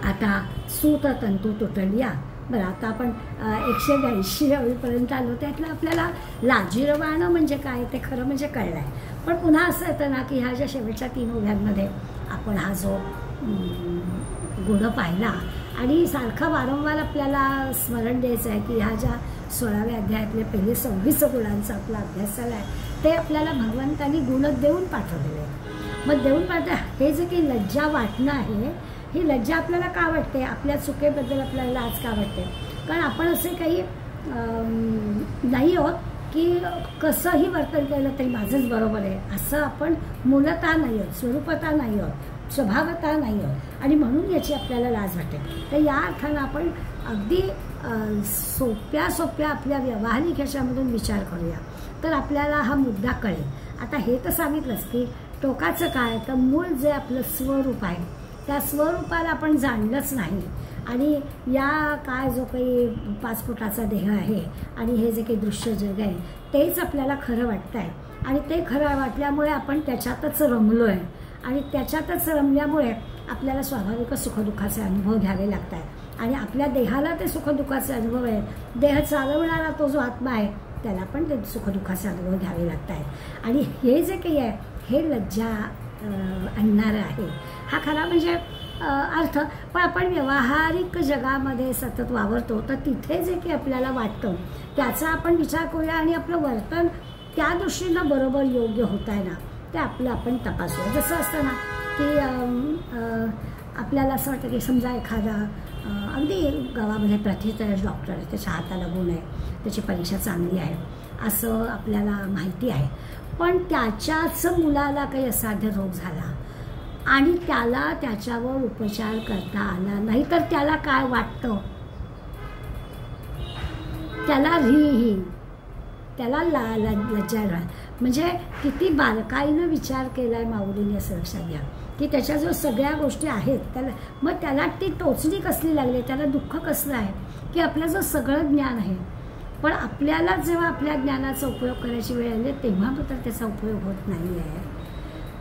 आता सूत तंतू तुटल्या. बरं, आता आपण 182 पर्यंत आलो. त्यातलं आपल्याला लाजिरवाणं म्हणजे काय ते खरं म्हणजे कळलं आहे. पण पुन्हा असं येतं ना की ह्या ज्या शेवटच्या 3 ओव्यांमध्ये आपण हा जो गुण पाहिला आणि सारखा वारंवार आपल्याला स्मरण द्यायचं आहे की ह्या ज्या 16व्या अध्यायातले पहिले 26 गुणांचा आपला अभ्यास झाला आहे ते आपल्याला भगवंतांनी गुण देऊन पाठवलेले आहे. मग देऊन हे जे काही लज्जा वाटणं आहे, ही लज्जा आपल्याला का वाटते, आपल्या चुकीबद्दल आपल्याला लाज का वाटते, कारण आपण असे काही नाही आहोत की कसंही वर्तन केलं तरी माझंच बरोबर आहे असं आपण मूलतः नाही आहोत, स्वरूपतः नाही आहोत, स्वभावतः नाही आहोत आणि म्हणून याची आपल्याला लाज वाटते. तर या अर्थानं आपण अगदी सोप्या सोप्या आपल्या व्यावहारिक ह्याच्यामधून विचार करूया तर आपल्याला हा मुद्दा कळेल. आता हे तर सांगितलंच की टोकाचं काय, तर मूळ जे आपलं स्वरूप आहे त्या स्वरूपाला आपण जाणलंच नाही आणि या काय जो काही 5 फुटाचा देह आहे आणि हे जे काही दृश्य जग आहे तेच आपल्याला खरं वाटतं आहे आणि ते खरं वाटल्यामुळे आपण त्याच्यातच रमलो आहे आणि त्याच्यातच रमल्यामुळे आपल्याला स्वाभाविक सुखदुःखाचे अनुभव घ्यावे लागत आहेत आणि आपल्या देहाला ते सुखदुःखाचे अनुभव आहे. देह चालवणारा तो जो आत्मा आहे त्याला पण ते सुखदुःखाचे अनुभव घ्यावे लागत आहेत आणि हे जे काही आहे हे लज्जा आणणारं आहे. हा खरा म्हणजे अर्थ. पण आपण व्यावहारिक जगामध्ये सतत वावरतो तर तिथे जे काही आपल्याला वाटतं त्याचा आपण विचार करूया आणि आपलं वर्तन त्या दृष्टीनं बरोबर योग्य होत आहे ना ते आपलं आपण तपासूया. जसं असतं ना की आपल्याला असं वाटतं की समजा एखादा अगदी गावामध्ये प्रथित डॉक्टर आहे, त्याच्या हाताला गुण आहे, त्याची परीक्षा चांगली आहे असं आपल्याला माहिती आहे, पण त्याच्याच मुलाला काही असाध्य रोग झाला आणि त्याला त्याच्यावर उपचार करता आला नाही तर त्याला काय वाटतं, त्याला त्याला लज्जा. म्हणजे किती बारकाईनं विचार केला आहे माऊलीने असं लक्षात घ्या की त्याच्याजवळ सगळ्या गोष्टी आहेत, मग त्याला ती टोचणी कसली लागली, त्याला दुःख कसलं आहे की आपल्याजवळ सगळं ज्ञान आहे पण आपल्याला जेव्हा आपल्या ज्ञानाचा उपयोग करायची वेळ आली तेव्हा मात्र त्याचा उपयोग होत नाही आहे.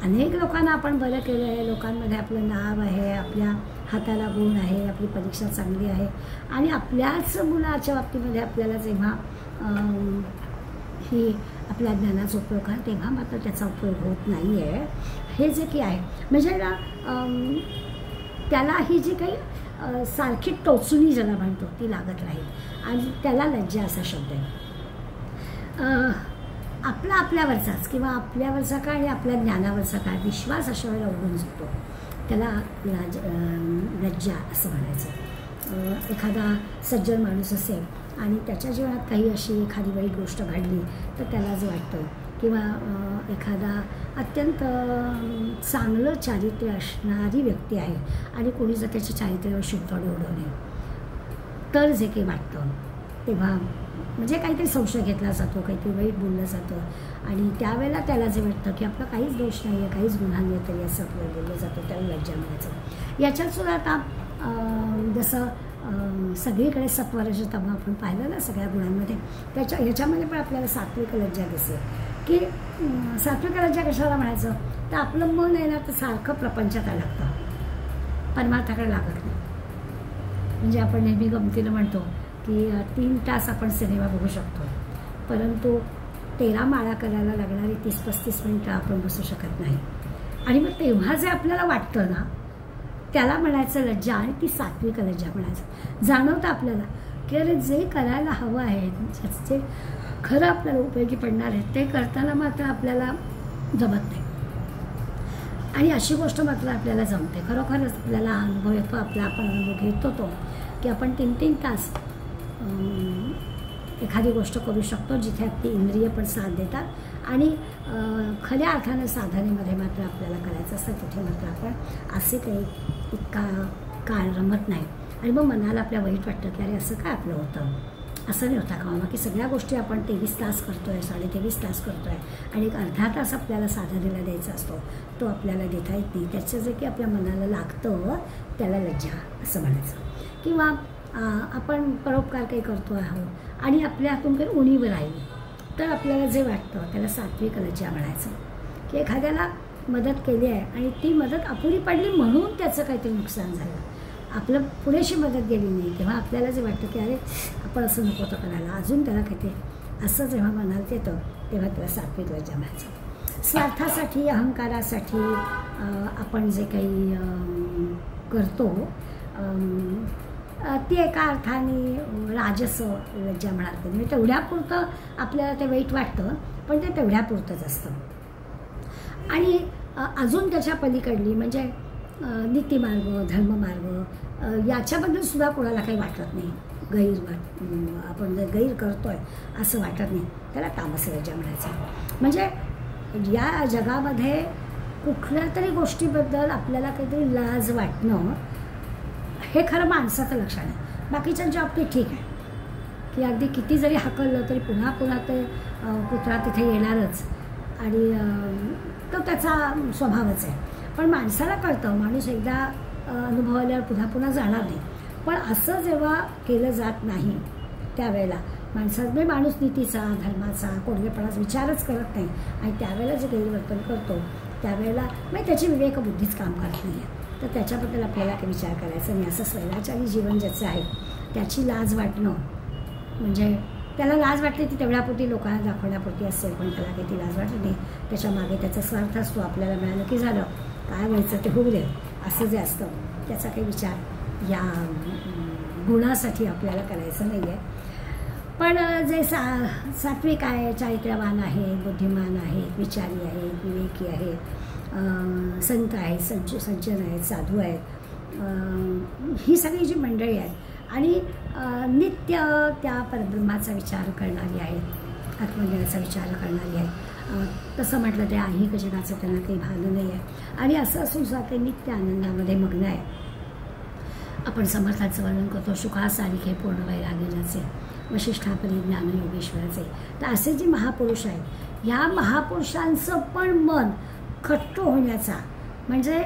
अनेक लोकांना आपण बरं केलं आहे, लोकांमध्ये आपलं नाव आहे, आपल्या हाताला गुण आहे, आपली परीक्षा चांगली आहे आणि आपल्याच मुलाच्या बाबतीमध्ये आपल्याला जेव्हा ही आपल्या ज्ञानाचा उपयोग करा तेव्हा मात्र त्याचा उपयोग होत नाही आहे. हे जे काही आहे म्हणजे ना त्याला ही जी काही सारखी टोचणी ज्याला म्हणतो ती लागत राहील आणि त्याला लज्जा असा शब्द आहे. आपल्यावरचाच किंवा आपल्यावरचा काय आणि आपल्या ज्ञानावरचा काय विश्वास अशा वेळेला उडून जातो. त्याला लज्जा असं म्हणायचं. एखादा सज्जन माणूस असेल आणि त्याच्या जीवनात काही अशी एखादी वाईट गोष्ट घडली तर त्याला असं वाटतं, किंवा एखादा अत्यंत चांगलं चारित्र्य असणारी व्यक्ती आहे आणि कोणी जर त्याच्या चारित्र्यावर शिंतोडे उडवणे तर जे काही वाटतं, तेव्हा म्हणजे काहीतरी संशय घेतला जातो, काहीतरी वाईट बोललं जातं आणि त्यावेळेला त्याला जे वाटतं की आपला काहीच दोष नाही आहे, काहीच गुन्हा नाही तरी असं आपल्याला बोललं जातं, त्याला लज्जा म्हणायचं. याच्यातसुद्धा आता जसं सगळीकडे सत्वरज तम आपण पाहिलं ना सगळ्या गुणांमध्ये, ह्याच्यामध्ये पण आपल्याला सात्विक लज्जा दिसेल. की सात्विक लज्जा कशाला म्हणायचं, तर आपलं मन आहे ना तर सारखं प्रपंचात लागतं, परमार्थाकडे लागत नाही. म्हणजे आपण नेहमी गमतीनं म्हणतो की 3 तास आपण सिनेमा बघू शकतो, परंतु 13 माळा करायला लागणारी 30-35 मिनिटं आपण बसू शकत नाही. आणि मग तेव्हा जे आपल्याला वाटतं ना त्याला म्हणायचं लज्जा, आणि ती सात्विक लज्जा म्हणायचं. जाणवतं आपल्याला की अरे जे करायला हवं आहे, जे खरं आपल्याला उपयोगी पडणार आहे ते करताना मात्र आपल्याला जमत नाही, आणि अशी गोष्ट मात्र आपल्याला जमते. खरोखरच आपल्याला अनुभव येतो, आपण अनुभव घेतो तो की आपण 3-3 तास एखादी गोष्ट करू शकतो जिथे आपली इंद्रिय पण साथ देतात, आणि खऱ्या अर्थानं साधनेमध्ये मात्र आपल्याला करायचं असतं तिथे मात्र आपण असे काही इतका काळ रमत नाही. आणि मग मनाला आपल्या वाईट वाटतं की अरे असं काय आपलं होतं, असं नाही होता का की सगळ्या गोष्टी आपण 23 तास करतो आहे, 23.5 तास करतो आहे, आणि एक अर्धा तास आपल्याला साधनेला द्यायचा असतो, तो आपल्याला देता येत नाही. त्याचं जे की आपल्या मनाला लागतं त्याला लज्जा असं म्हणायचं. किंवा आपण परोपकार काही करतो आहोत आणि आपल्या हातून काही उणीव राहिली तर आपल्याला जे वाटतं त्याला सात्विक लज्जा म्हणायचं. की एखाद्याला मदत केली आहे आणि ती मदत अपुरी पडली म्हणून त्याचं काहीतरी नुकसान झालं, आपलं पुरेशी मदत गेली नाही, तेव्हा आपल्याला जे वाटतं की अरे आपण असं नको होतं करायला, अजून त्याला काहीतरी असं जेव्हा मनात येतं तेव्हा त्याला सात्विक लज्जा म्हणायचं. स्वार्थासाठी, अहंकारासाठी आपण जे काही करतो ती एका अर्थाने राजस लज्जा म्हणाल. म्हणजे तेवढ्यापुरतं आपल्याला ते वाईट वाटतं, पण ते तेवढ्यापुरतंच असतं. आणि अजून त्याच्या पलीकडली म्हणजे नीतिमार्ग, धर्ममार्ग याच्याबद्दल सुद्धा कोणाला काही वाटत नाही, आपण जर गैर करतोय असं वाटत नाही, त्याला तामस लज्जा म्हणायचं. म्हणजे या जगामध्ये कुठल्या तरी गोष्टीबद्दल आपल्याला काहीतरी लाज वाटणं हे खरं माणसाचं लक्षण आहे. बाकीच्यांच्या बाबतीत ठीक आहे की अगदी किती जरी हाकललं तरी पुन्हा पुन्हा ते कुत्रा तिथे येणारच, आणि तो त्याचा स्वभावच आहे. पण माणसाला कळतं, माणूस एकदा अनुभवल्यावर पुन्हा पुन्हा जाणार नाही. पण असं जेव्हा केलं जात नाही त्यावेळेला माणूस नीतीचा, धर्माचा, कोणतेपणाचा विचारच करत नाही, आणि त्यावेळेला जे गैरवर्तन करतो त्यावेळेला म्हणजे त्याची विवेकबुद्धीच काम करत नाही आहे, तर त्याच्याबद्दल आपल्याला काही विचार करायचा नाही. असं स्वैराचारी जीवन ज्याचं आहे त्याची लाज वाटणं, म्हणजे त्याला लाज वाटते ती तेवढ्यापुरती लोकांना दाखवण्यापुरती असेल, पण त्याला काही ती लाज वाटत नाही, त्याच्या मागे त्याचा स्वार्थ असतो. आपल्याला मिळालं की झालं, काय व्हायचं ते होऊ दे असं जे असतं, त्याचा काही विचार या गुणासाठी आपल्याला करायचं नाही आहे. पण जे सात्विक आहे, चारित्र्यवान आहे, बुद्धिमान आहेत, विचारी आहेत, विवेकी आहेत, संत आहेत, सज्जन आहेत, साधू आहेत, ही सगळी जी मंडळी आहेत आणि नित्य त्या परब्रह्माचा विचार करणारी आहेत, आत्मज्ञानाचा विचार करणारी आहेत, तसं म्हटलं ते ऐहिक जगाचं त्यांना काही भान नाही आहे, आणि असं असून सुद्धा ते नित्य आनंदामध्ये मग्न आहे. आपण समर्थांचं वर्णन करतो, शुकासारिखे पूर्ण वैराग्याचे, वशिष्ठापरी ज्ञान योगेश्वराचे. तर असे जे महापुरुष आहेत, ह्या महापुरुषांचं पण मन खट्ट होण्याचा म्हणजे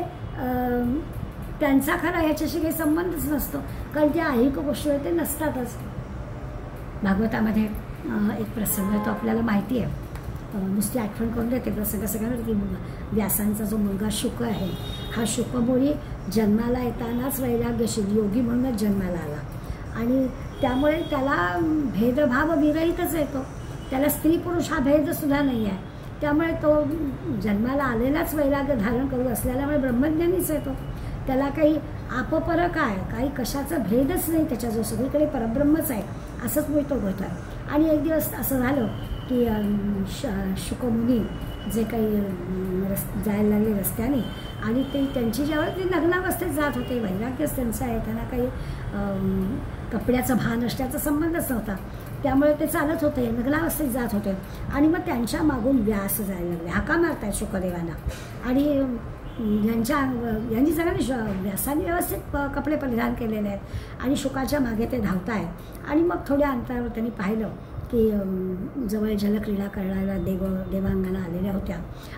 त्यांचा खरा याच्याशी काही संबंधच नसतो, कारण त्या ऐहिक गोष्टी ते नसतातच. भागवतामध्ये एक प्रसंग आहे, तो आपल्याला माहिती आहे, नुसती आठवण करून देते प्रसंग सगळ्यांना की व्यासांचा जो मुलगा शुक आहे, हा शुकमुळी जन्माला येतानाच वैराग्यशील योगी म्हणूनच जन्माला आला, आणि त्यामुळे त्याला भेदभाव विरहितच येतो, त्याला स्त्री पुरुष हा भेदसुद्धा नाही आहे, त्यामुळे तो जन्माला आलेलाच वैराग्य धारण करू असलेल्यामुळे ब्रह्मज्ञानीच येतो. त्याला काही आपपर काय, काही कशाचा भेदच नाही त्याच्याजवळ, सगळीकडे परब्रह्मच आहे असंच मी तो होतो. आणि एक दिवस असं झालं की शुकमुनी जे काही जायला लागले रस्त्याने आणि ते त्यांची ज्यावेळेस ते नग्नावस्थेत जात होते, वैराग्यच त्यांचं आहे, त्यांना काही कपड्याचं भान असण्याचा संबंधच नव्हता, त्यामुळे ते चालत होते, नग्नावस्थेत जात होते आणि मग त्यांच्या मागून व्यास जायला लागले, हाका मारतायत शुकदेवांना आणि यांनी सगळ्यांनी व्यासाने व्यवस्थित कपडे परिधान केलेले आहेत आणि शुकाच्या मागे ते धावत आहेत आणि मग थोड्या अंतरावर त्यांनी पाहिलं की जवळ जलक्रीडा करणाऱ्या देवांगना आलेल्या होत्या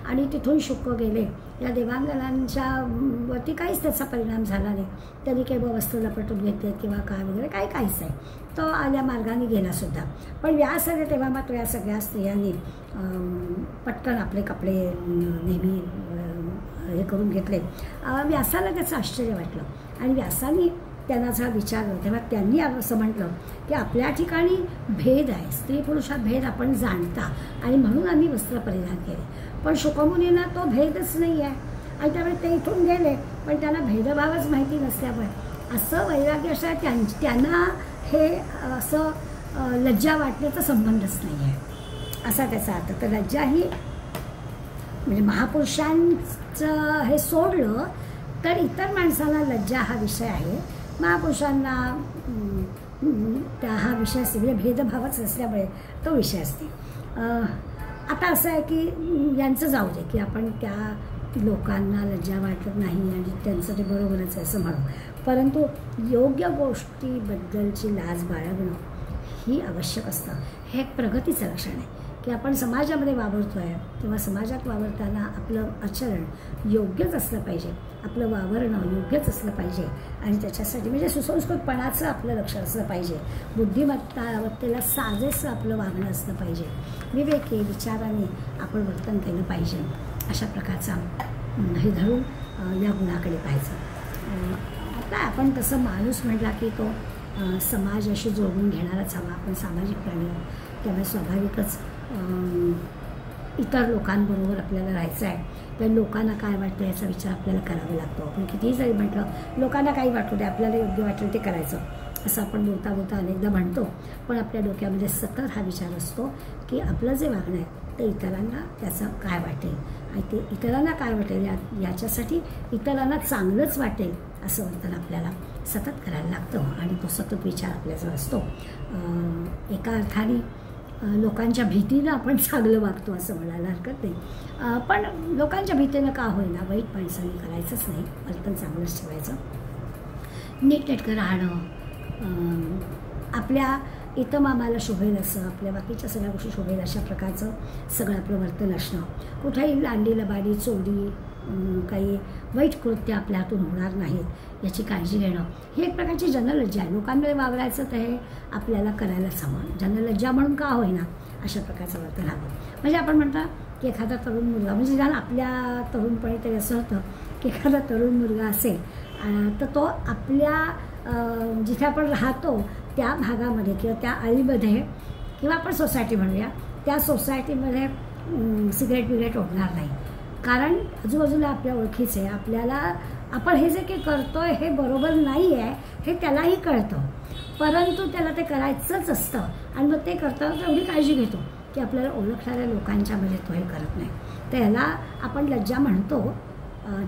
आणि तिथून शुक गेले. या देवांगनांच्या वरती काहीच त्याचा परिणाम झाला नाही, त्यांनी केवळ वस्त्र लपटून घेतले किंवा काय वगैरे काहीच नाही, तो आल्या मार्गाने गेलासुद्धा. पण व्यास आले तेव्हा मात्र या सगळ्या स्त्रियांनी पटकन आपले कपडे नेहमी हे करून घेतले. व्यासाला त्याचं आश्चर्य वाटलं आणि व्यासाने त्यांना जर विचारलं तेव्हा त्यांनी असं म्हटलं की आपल्या ठिकाणी भेद आहे, स्त्री पुरुषात भेद आपण जाणता आणि म्हणून आम्ही वस्त्र परिधान केले. पण शुकमुनींना तो भेदच नाही आहे आणि त्यामुळे ते इथून गेले, पण त्यांना भेदभावच माहिती नसल्यामुळे असं वैराग्य असं त्यांना हे असं लज्जा वाटण्याचा संबंधच नाही आहे असा त्याचा अर्थ. तर लज्जा ही म्हणजे महापुरुषांचं हे सोडलं तर इतर माणसाला लज्जा हा विषय आहे, महापुरुषांना त्या हा विषय असते, म्हणजे भेदभावच असल्यामुळे तो विषय असते. आता असं आहे की यांचं जाऊ दे की आपण त्या लोकांना लज्जा वाटत नाही आणि त्यांचं ते बरोबरच आहे असं म्हणू, परंतु योग्य गोष्टीबद्दलची लाज बाळगणं ही आवश्यक असतं. हे एक प्रगतीचं लक्षण आहे की आपण समाजामध्ये वावरतो आहे किंवा समाजात वावरताना आपलं आचरण योग्यच असलं पाहिजे, आपलं वावरणं योग्यच असलं पाहिजे आणि त्याच्यासाठी म्हणजे सुसंस्कृतपणाचं आपलं लक्ष असलं पाहिजे, बुद्धिमत्तेला साजेसं आपलं वागणं असलं पाहिजे, विवेकी विचाराने आपण वर्तन केलं पाहिजे, अशा प्रकारचा हे धरून या गुणाकडे पाहायचं. आता आपण तसं माणूस म्हटला की तो समाजाशी जोडून घेणाराच हवा, आपण सामाजिक प्राणी आहोत, त्यामुळे स्वाभाविकच इतर लोकांबरोबर आपल्याला राहायचं आहे. तर लोकांना काय वाटतं याचा विचार आपल्याला करावा लागतो. आपण कितीही जरी म्हटलं लोकांना काही वाटू दे, आपल्याला योग्य वाटेल ते करायचं असं आपण बोलता बोलता अनेकदा म्हणतो, पण आपल्या डोक्यामध्ये सतत हा विचार असतो की आपलं जे वागणं आहे ते इतरांना त्याचं काय वाटेल आणि ते इतरांना काय वाटेल याच्यासाठी इतरांना चांगलंच वाटेल असं वर्तन आपल्याला सतत करायला लागतं आणि तो सतत विचार आपल्याजवळ असतो. एका अर्थाने लोकांच्या भीतीनं आपण चांगलं वागतो असं म्हणायला हरकत नाही, पण लोकांच्या भीतीनं का होईना वाईट माणसांनी करायचंच नाही, वर्तन चांगलंच ठेवायचं, नीटनेटकं राहणं, आपल्या इतमामाला शोभेल असं, आपल्या बाकीच्या सगळ्या गोष्टी शोभेल अशा प्रकारचं सगळं आपलं वर्तन असणं, कुठेही लांडी लबाडी चोरी काही वाईट कृत्य आपल्या हातून होणार नाहीत याची काळजी घेणं ही एक प्रकारची जनलज्जा आहे. लोकांमध्ये वावरायचं तर हे आपल्याला करायलाच हवं, जनलज्जा म्हणून का होईना अशा प्रकारचं वर्तन हवं. म्हणजे आपण म्हणता की एखादा तरुण मुलगा म्हणजे ज्याला आपल्या तरुणपणी तरी असं होतं की एखादा तरुण मुलगा असेल तर तो आपल्या जिथे आपण राहतो त्या भागामध्ये किंवा त्या आळीमध्ये किंवा आपण सोसायटी म्हणूया त्या सोसायटीमध्ये सिगरेट बिगरेट ओढणार नाही, कारण आजूबाजूला आपल्या ओळखीचे आपल्याला आपण हे जे काही करतोय हे बरोबर नाही आहे हे त्यालाही कळतं, परंतु त्याला ते करायचंच असतं आणि मग ते करताना एवढी काळजी घेतो की आपल्याला ओळखणाऱ्या लोकांच्यामध्ये तो हे करत नाही. तर याला आपण लज्जा म्हणतो,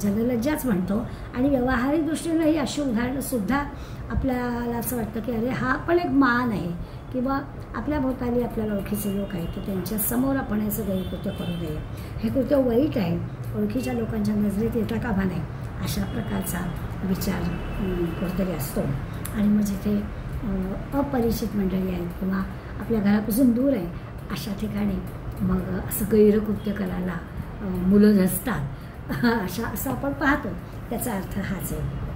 जनलज्जाच म्हणतो आणि व्यावहारिक दृष्टीनं ही अशी उदाहरणंसुद्धा आपल्याला असं वाटतं की अरे हा पण एक मान आहे किंवा आपल्या भोवताली आपल्याला ओळखीचे लोक आहेत की त्यांच्या समोर आपण हे सगळं कृत्य करू नये, हे कृत्य वाईट आहे, ओळखीच्या लोकांच्या नजरेत येता कामा नये अशा प्रकारचा विचार कुठेतरी असतो. आणि मग जिथे अपरिचित मंडळी आहेत किंवा आपल्या घरापासून दूर आहे अशा ठिकाणी मग असं गैरकृत्य करायला मुलं नसतात असं आपण पाहतो, त्याचा अर्थ हाच आहे.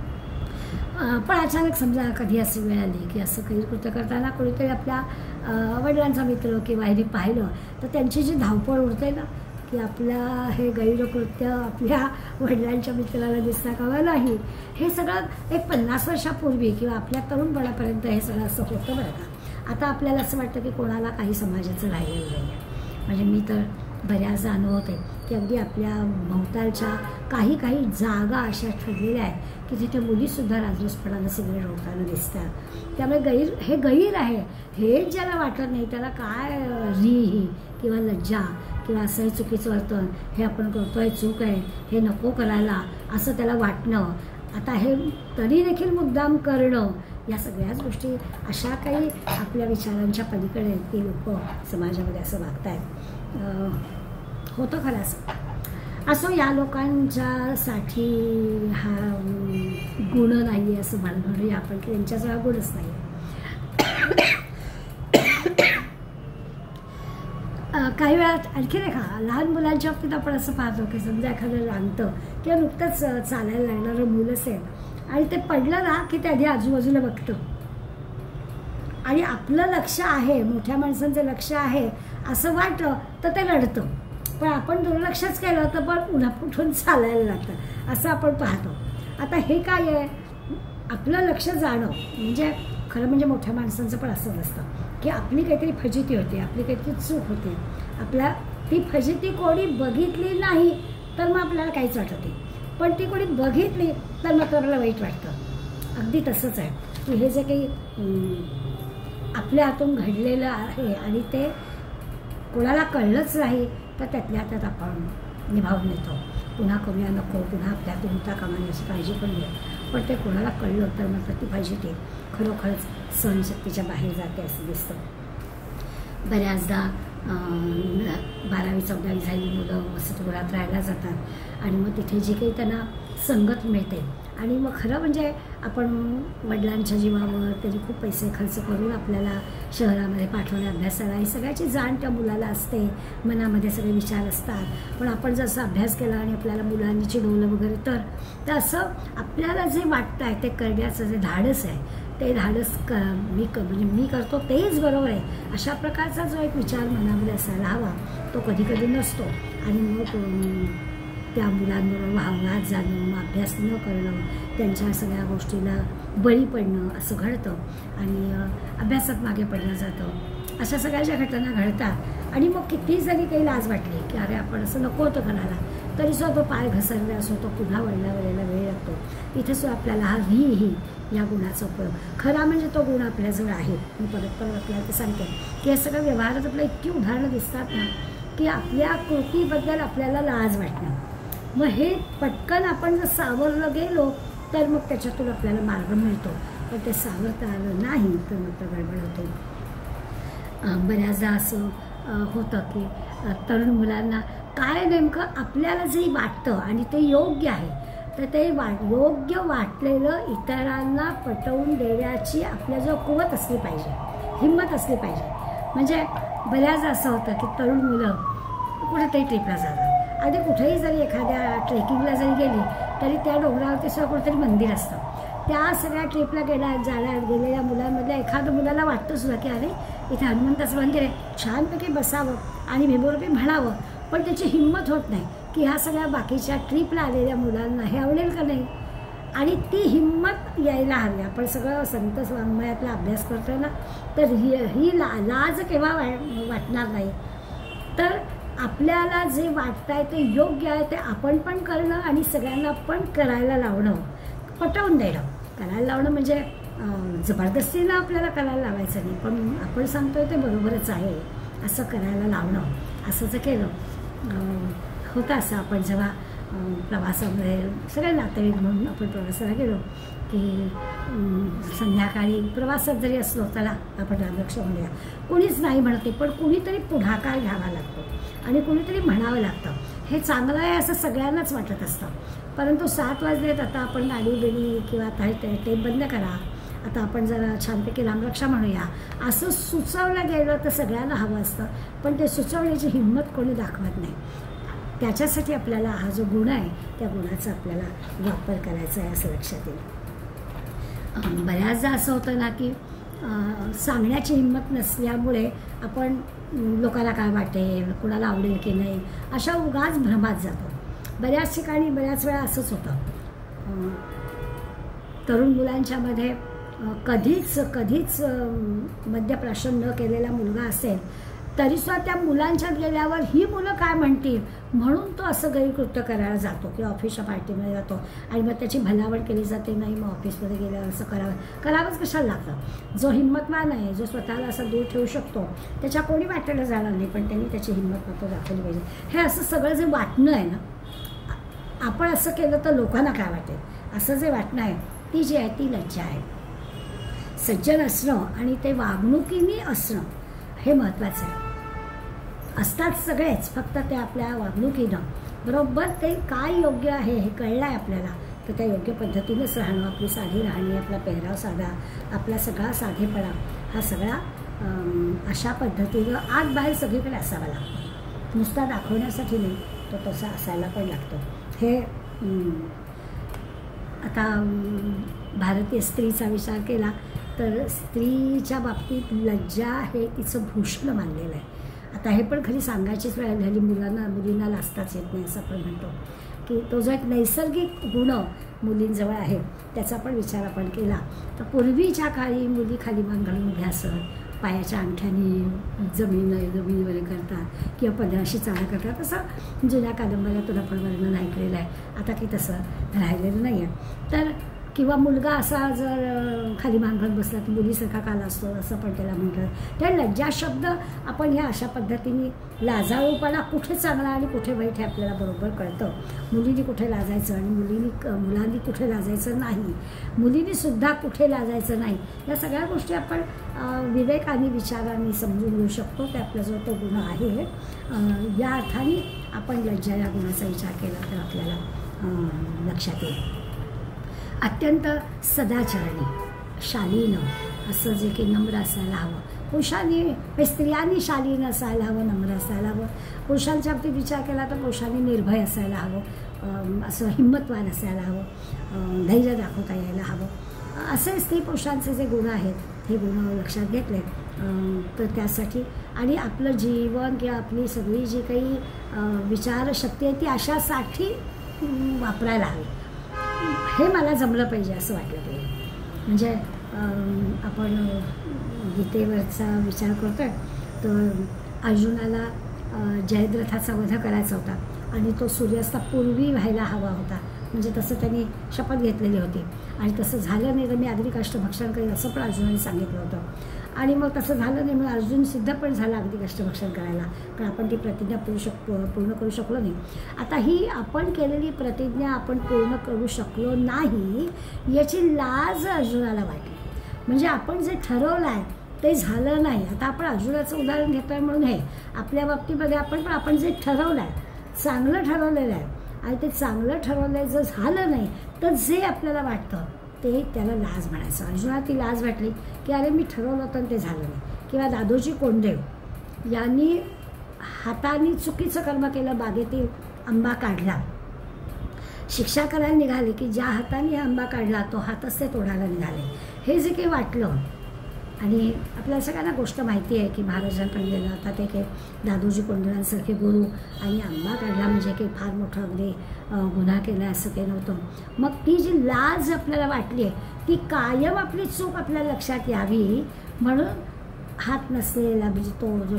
पण अचानक समजा कधी अशी वेळ आली की असं काही कृत्य करताना कोणीतरी आपल्या वडिलांचा मित्र किंवा ह्याने पाहिलं तर त्यांची जी धावपळ उडते ना की आपल्या हे गैरकृत्य आपल्या वडिलांच्या मित्राला दिसता कामा नाही, हे सगळं एक 50 वर्षापूर्वी किंवा आपल्या तरुणपणापर्यंत हे सगळं असं होतं बरं का. आता आपल्याला असं वाटतं की कोणाला काही समाजाचं राहिलेलं नाही आहे. म्हणजे मी तर बऱ्याचदा अनुभवते की अगदी आपल्या भोवतालच्या काही काही जागा अशा ठरलेल्या आहेत की जिथे मुलीसुद्धा राजरोसपणानं सिगरेट ओढताना दिसतात. त्यामुळे हे गैर आहे, हे ज्याला वाटत नाही त्याला काय ही किंवा लज्जा किंवा असं हे चुकीचं वर्तन, हे आपण करतोय चूक आहे, हे नको करायला असं त्याला वाटणं, आता हे तरी देखील मुद्दाम करणं, या सगळ्याच गोष्टी अशा काही आपल्या विचारांच्या पलीकडे ती लोक समाजामध्ये असं वागतायत. होतं खरं असं या लोकांच्यासाठी हा गुण नाही आहे असं म्हणूया आपण, की त्यांच्याजवळ गुणच नाही. काही वेळात आणखी नाही का लहान मुलांच्या बाबतीत आपण असं पाहतो की समजा एखादं रांगतं किंवा नुकतंच चालायला लागणारं मूल असेल आणि ते पडलं ना की ते आधी आजूबाजूला बघतं आणि आपलं लक्ष आहे, मोठ्या माणसांचं लक्ष आहे असं वाटलं तर ते रडतं, पण आपण दुर्लक्षच केलं तर पण उन्हापुठून चालायला लागतं असं आपण पाहतो. आता हे काय आहे, आपलं लक्ष जाणं म्हणजे खरं म्हणजे मोठ्या माणसांचं पण असंच असतं की आपली काहीतरी फजिती होते, आपली काहीतरी चूक होते, आपल्या ती फजिती कोणी बघितली नाही तर मग आपल्याला काहीच वाटत नाही, पण ती कोणी बघितली तर मग आपल्याला वाईट वाटतं. अगदी तसंच आहे की हे जे काही आपल्या हातून घडलेलं आहे आणि ते कोणाला कळलंच नाही तर त्यातल्या त्यात आपण निभावून येतो, पुन्हा करूया नको, पुन्हा आपल्या हातून होता कामा नये अशी काळजी पण घ्या, पण ते कोणाला कळलं तर मग ती फजिती खरोखरच सहनशक्तीच्या बाहेर जाते असं दिसतं. बऱ्याचदा 12वी-14वी झालेली मुलं वसतिगृहात राहायला जातात आणि मग तिथे जी काही त्यांना संगत मिळते आणि मग खरं म्हणजे आपण वडिलांच्या जीवावर तरी खूप पैसे खर्च करून आपल्याला शहरामध्ये पाठवल्या अभ्यासाला, ही सगळ्याची जाण त्या मुलाला असते, मनामध्ये सगळे विचार असतात, पण आपण जसं अभ्यास केला आणि आपल्याला मुलांनी चिडवलं वगैरे तर असं आपल्याला जे वाटतं आहे ते करण्याचं जे धाडस आहे ते धाडस म्हणजे मी करतो तेच बरोबर आहे अशा प्रकारचा जो एक विचार मनामध्ये असायला हवा तो कधी कधी नसतो आणि मग त्या मुलांबरोबर वाद जाणं, अभ्यास न करणं, त्यांच्या सगळ्या गोष्टीला बळी पडणं असं घडतं आणि अभ्यासात मागे पडलं जातं. अशा सगळ्या ज्या घटना घडतात आणि मग किती जरी काही लाज वाटली की अरे आपण असं नको होतं करायला तरीसुद्धा तो पाय घसरला असो, तो पुन्हा वळल्यावर यायला वेळ लागतो. इथेसुद्धा आपल्याला हा ही या गुणाचा उपयोग, खरा म्हणजे तो गुण आपल्याजवळ आहे. मी परत आपल्याला ते सांगते की हे सगळं व्यवहारात आपल्याला इतकी उदाहरणं दिसतात ना की आपल्या कृतीबद्दल आपल्याला लाज वाटणं, मग हे पटकन आपण जर सावरलं गेलो तर मग त्याच्यातून आपल्याला मार्ग मिळतो, पण ते सावरता आलं नाही तर मग गडबड होते. बऱ्याचदा असं होतं की तरुण मुलांना काय नेमकं आपल्याला जे वाटतं आणि ते योग्य आहे तर ते योग्य वाटलेलं इतरांना पटवून देण्याची आपल्याजवळ कुवत असली पाहिजे, हिंमत असली पाहिजे. म्हणजे बऱ्याचदा असं होतं की तरुण मुलं कुठेतरी ट्रिपला जातात आणि कुठेही जरी एखाद्या ट्रेकिंगला जरी गेली तरी त्या डोंगरावरती सुद्धा कुठेतरी मंदिर असतं. त्या सगळ्या ट्रिपला गेलेल्या मुलांमधल्या एखाद्या मुलाला वाटतं सुद्धा की अरे इथे हनुमंताचं मंदिर आहे, छानपैकी बसावं आणि भिमोरपी म्हणावं, पण त्याची हिंमत होत नाही की ह्या सगळ्या बाकीच्या ट्रिपला आलेल्या मुलांना हे आवडेल का नाही. आणि ती हिंमत यायला हवी. आपण सगळं संत वाङ्मयातला अभ्यास करतोय ना तर ही लाज केव्हा वाटणार नाही, तर आपल्याला जे वाटतंय ते योग्य आहे ते आपण पण करणं आणि सगळ्यांना पण करायला लावणं, पटवून देणं. करायला लावणं म्हणजे जबरदस्तीनं आपल्याला करायला लावायचं नाही, पण आपण सांगतोय ते बरोबरच आहे असं करायला लावणं. असं जर केलं होतं असं आपण जेव्हा प्रवासामध्ये सगळे नातेवाईक म्हणून आपण प्रवासाला गेलो की संध्याकाळी प्रवासात जरी असलो त्याला आपण रामरक्षा म्हणूया, कोणीच नाही म्हणते पण कुणीतरी पुढाकार घ्यावा लागतो आणि कुणीतरी म्हणावं लागतं. हे चांगलं आहे असं सगळ्यांनाच वाटत असतं, परंतु 7 वाजलेत आता आपण गाडी बिडी किंवा आता ते बंद करा, आता आपण जरा छानपैकी रामरक्षा म्हणूया असं सुचवलं गेलं तर सगळ्यांना हवं असतं, पण ते सुचवण्याची हिंमत कोणी दाखवत नाही. त्याच्यासाठी आपल्याला हा जो गुण आहे त्या गुणाचा आपल्याला वापर करायचा आहे असं लक्षात येईल. बऱ्याचदा असं होतं ना की सांगण्याची हिंमत नसल्यामुळे आपण लोकांना काय वाटेल, कोणाला आवडेल की नाही अशा उगाच भ्रमात जातो. बऱ्याच ठिकाणी बऱ्याच वेळा असंच होतं. तरुण मुलांच्यामध्ये कधीच मद्यप्राशन न केलेला मुलगा असेल तरीसुद्धा त्या मुलांच्यात गेल्यावर ही मुलं काय म्हणतील म्हणून तो असं गैरकृत्य करायला जातो किंवा ऑफिसच्या पार्टीमध्ये जातो आणि मग त्याची भलावण केली जाते, नाही मग ऑफिसमध्ये गेल्यावर असं करावंच कशाला लागतं. जो हिंमतवान आहे, जो स्वतःला असं दूर ठेवू शकतो, त्याच्या कोणी वाटेला जाणार नाही, पण त्यांनी त्याची हिंमत मात्र दाखवली पाहिजे. हे असं सगळं जे वाटणं आहे ना, आपण असं केलं तर लोकांना काय वाटेल, असं जे वाटणं आहे ती जी आहे ती लज्जा आहे. सज्जन असणं आणि ते वागणुकीने असणं हे महत्त्वाचं आहे. असतात सगळेच, फक्त ते आपल्या वागणुकीनं बरोबर ते काय योग्य आहे हे कळलं आहे आपल्याला, तर त्या योग्य पद्धतीनेच राहणं, आपली साधी राहणी, आपला पेहराव साधा, आपला सगळा साधेपणा हा सगळा अशा पद्धतीनं आत बाहेर सगळीकडे असावा लागतो. नुसता दाखवण्यासाठी नाही, तो तसा असायला पण लागतो. हे आता भारतीय स्त्रीचा विचार केला तर स्त्रीच्या बाबतीत लज्जा हे तिचं भूषण मानलेलं आहे. आता हे पण खरी सांगायचीच वेळ झाली, मुलींना लाजताच येत नाही असं आपण म्हणतो, की तो जो एक नैसर्गिक गुण मुलींजवळ आहे त्याचा पण विचार आपण केला तर पूर्वीच्या काळी मुली खाली मान घालून उभ्या असत, पायाच्या अंगठ्याने जमीन करतात किंवा पदराशी चाळा करतात, तसं जुन्या कादंबऱ्यातून आपण वर्णन ऐकलेलं आहे. आता की तसं राहिलेलं नाही आहे. तर किंवा मुलगा असा जर खाली मान घालून बसला की मुलीसारखा काला असतो असं पण त्याला म्हटलं. तर लज्जा शब्द आपण ह्या अशा पद्धतीने लाजाळूपणा कुठे चांगला आणि कुठे वाईट हे आपल्याला बरोबर कळतं. मुलींनी कुठे लाजायचं आणि मुलांनी कुठे लाजायचं नाही, मुलींनीसुद्धा कुठे लाजायचं नाही, या सगळ्या गोष्टी आपण विवेकाने विचाराने समजून घेऊ शकतो. ते आपल्याजवळ तो गुण आहे. या अर्थाने आपण लज्जा या गुणाचा विचार केला तर आपल्याला लक्षात येईल. अत्यंत सदाचरणी, शालीनं असं जे की नम्र असायला हवं. पुरुषांनी स्त्रियांनी शालीन असायला हवं, नम्र असायला हवं. पुरुषांच्या बाबतीत विचार केला तर पुरुषांनी निर्भय असायला हवं, असं हिंमतवान असायला हवं, धैर्य दाखवता यायला हवं. असे स्त्री पुरुषांचे जे गुण आहेत हे गुण लक्षात घेतले तर त्यासाठी आणि आपलं जीवन किंवा आपली सगळी जी काही विचारशक्ती आहे ती अशासाठी वापरायला हवी. हे मला जमलं पाहिजे असं वाटलं पाहिजे. म्हणजे आपण गीतेवरचा विचार करतो आहे तर अर्जुनाला जयद्रथाचा वध करायचा होता आणि तो सूर्यास्तापूर्वी व्हायला हवा होता. म्हणजे तसं त्यांनी शपथ घेतलेली होती आणि तसं झालं नाही तर मी अग्निकाष्ठ भक्षण करेन असं पण अर्जुनाने सांगितलं होतं. आणि मग तसं झालं नाही, मग अर्जुन सिद्ध पण झाला अग्निकाष्ठ भक्षण करायला, पण आपण ती प्रतिज्ञा पूर्ण करू शकलो नाही. आता ही आपण केलेली प्रतिज्ञा आपण पूर्ण करू शकलो नाही याची लाज अर्जुनाला वाटली. म्हणजे आपण जे ठरवलं आहे ते झालं नाही. आता आपण अर्जुनाचं उदाहरण घेतो आहे म्हणून हे आपल्या बाबतीमध्ये आपण जे ठरवलं आहे चांगलं ठरवलेलं आहे आणि ते चांगलं ठरवलं जर झालं नाही तर जे आपल्याला वाटतं ते त्याला लाज म्हणायचं. अर्जुनाला ती लाज वाटली की अरे मी ठरवलं होतं आणि ते झालं नाही. किंवा दादोजी कोंडदेव यांनी हाताने चुकीचं कर्म केलं, बागेतील आंबा काढला, शिक्षा करायला निघाले की ज्या हाताने आंबा काढला तो हातच ते तोडायला निघाले. हे जे काही वाटलं आणि आपल्याला सगळ्यांना गोष्ट माहिती आहे की महाराजांकडे गेलं आता ते काही दादोजी कोंडदेवांसारखे गुरु आणि आंबा काढला म्हणजे काही फार मोठा अगदी गुन्हा केला असं काही नव्हतं. मग ती जी लाज आपल्याला वाटली आहे ती कायम आपली चूक आपल्याला लक्षात यावी म्हणून हात नसलेला म्हणजे तो जो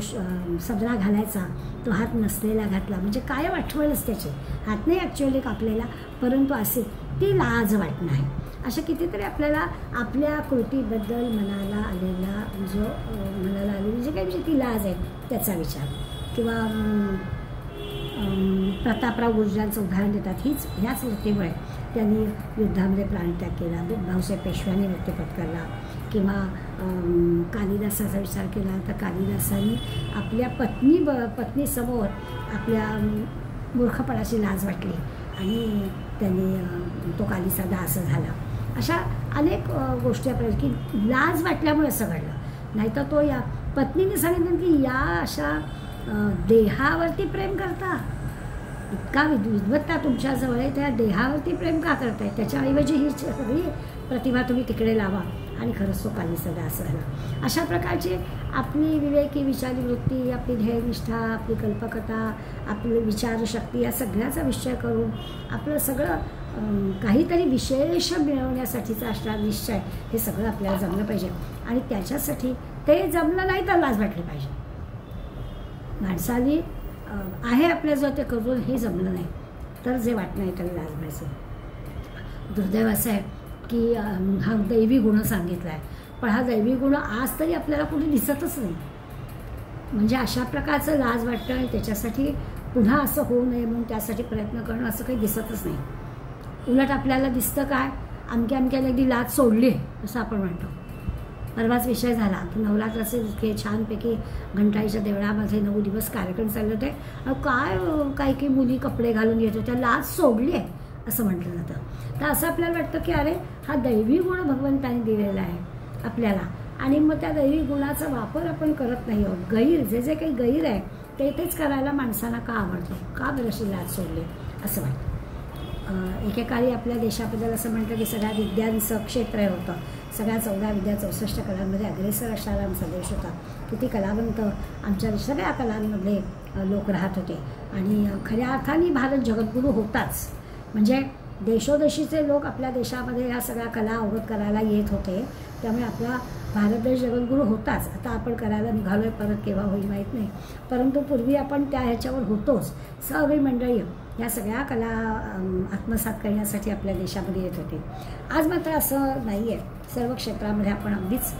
सदरा घालायचा तो हात नसलेला घातला म्हणजे कायम आठवणच त्याची, हात नाही ॲक्च्युअली कापलेला परंतु असे ती लाज वाटणं आहे. अशा कितीतरी आपल्याला आपल्या कृतीबद्दल मनाला आलेली जी काही म्हणजे ती लाज आहे त्याचा विचार. किंवा प्रतापराव गुर्जरांचं उदाहरण देतात. ह्याच वृत्तीमुळे त्यांनी युद्धामध्ये प्राणत्याग केला, भाऊसाहेब पेशव्यांनी मृत्यू पत्करला. किंवा कालिदासाचा विचार केला तर कालिदासांनी आपल्या पत्नीसमोर आपल्या मूर्खपणाची लाज वाटली आणि त्यांनी तो कालिदासा असं झाला. अशा अनेक गोष्टी आपल्याला की लाज वाटल्यामुळे असं घडलं. नाहीतर तो या पत्नीने सांगितलं की या अशा देहावरती प्रेम करता, इतका विद्वत्ता तुमच्याजवळ आहे त्या देहावरती प्रेम का करताय, त्याच्याऐवजी ही सगळी प्रतिभा तुम्ही तिकडे लावा आणि खरंच तो कालिदासा असं झाला. अशा प्रकारची आपली विवेकी विचारी वृत्ती, आपली ध्येयनिष्ठा, आपली कल्पकता, आपली विचारशक्ती या सगळ्याचा विषय करून आपलं सगळं काहीतरी विशेष मिळवण्यासाठीचा असणारा निश्चय हे सगळं आपल्याला जमलं पाहिजे. आणि त्याच्यासाठी ते जमलं नाही तर लाज वाटली पाहिजे. माणसाली आहे आपल्याजवळ ते करून हे जमलं नाही तर जे वाटणं आहे त्याला लाजवायचं. दुर्दैव असं आहे की हा दैवी गुण सांगितला आहे, पण हा दैवी गुण आज तरी आपल्याला कुठे दिसतच नाही. म्हणजे अशा प्रकारचं लाज वाटतं आणि त्याच्यासाठी पुन्हा असं होऊ नये म्हणून त्यासाठी प्रयत्न करणं असं काही दिसतच नाही. उलट आपल्याला दिसतं काय, अमक्या अमक्याला अगदी लाज सोडली आहे असं आपण म्हणतो. परवाच विषय झाला की नवरात्राचे इतके छानपैकी घंटाईच्या देवळामध्ये 9 दिवस कार्यक्रम चालले होते. काय काही काही मुली कपडे घालून येत होत्या, लाज सोडली आहे असं म्हटलं जातं. तर असं आपल्याला वाटतं की अरे हा दैवी गुण भगवंताने दिलेला आहे आपल्याला आणि मग त्या दैवी गुणाचा वापर आपण करत नाही आहोत. गैर जे काही गैर आहे तेच करायला माणसांना का आवडतं, का बरं अशी लाज सोडली असं वाटतं. एकेकाळी आपल्या देशाबद्दल असं म्हणतं की सगळ्या विद्यांचं क्षेत्र होतं, सगळ्या 14 विद्या 64 कलांमध्ये अग्रेसर असणारा आमचा देश होता. किती कलावंत आमच्या सगळ्या कलांमध्ये लोक राहत होते आणि खऱ्या अर्थाने भारत जगद्गुरू होताच. म्हणजे देशोदेशीचे लोक आपल्या देशामध्ये या सगळ्या कला अवगत करायला येत होते, त्यामुळे आपला भारत देश जगद्गुरू होताच. आता आपण करायला निघालो आहे, परत केव्हा होईल माहीत नाही, परंतु पूर्वी आपण त्या ह्याच्यावर होतोच. सगळी मंडळी या सगळ्या कला आत्मसात करण्यासाठी आपल्या देशामध्ये येत होते. आज मात्र असं नाही आहे. सर्व क्षेत्रामध्ये आपण अगदीच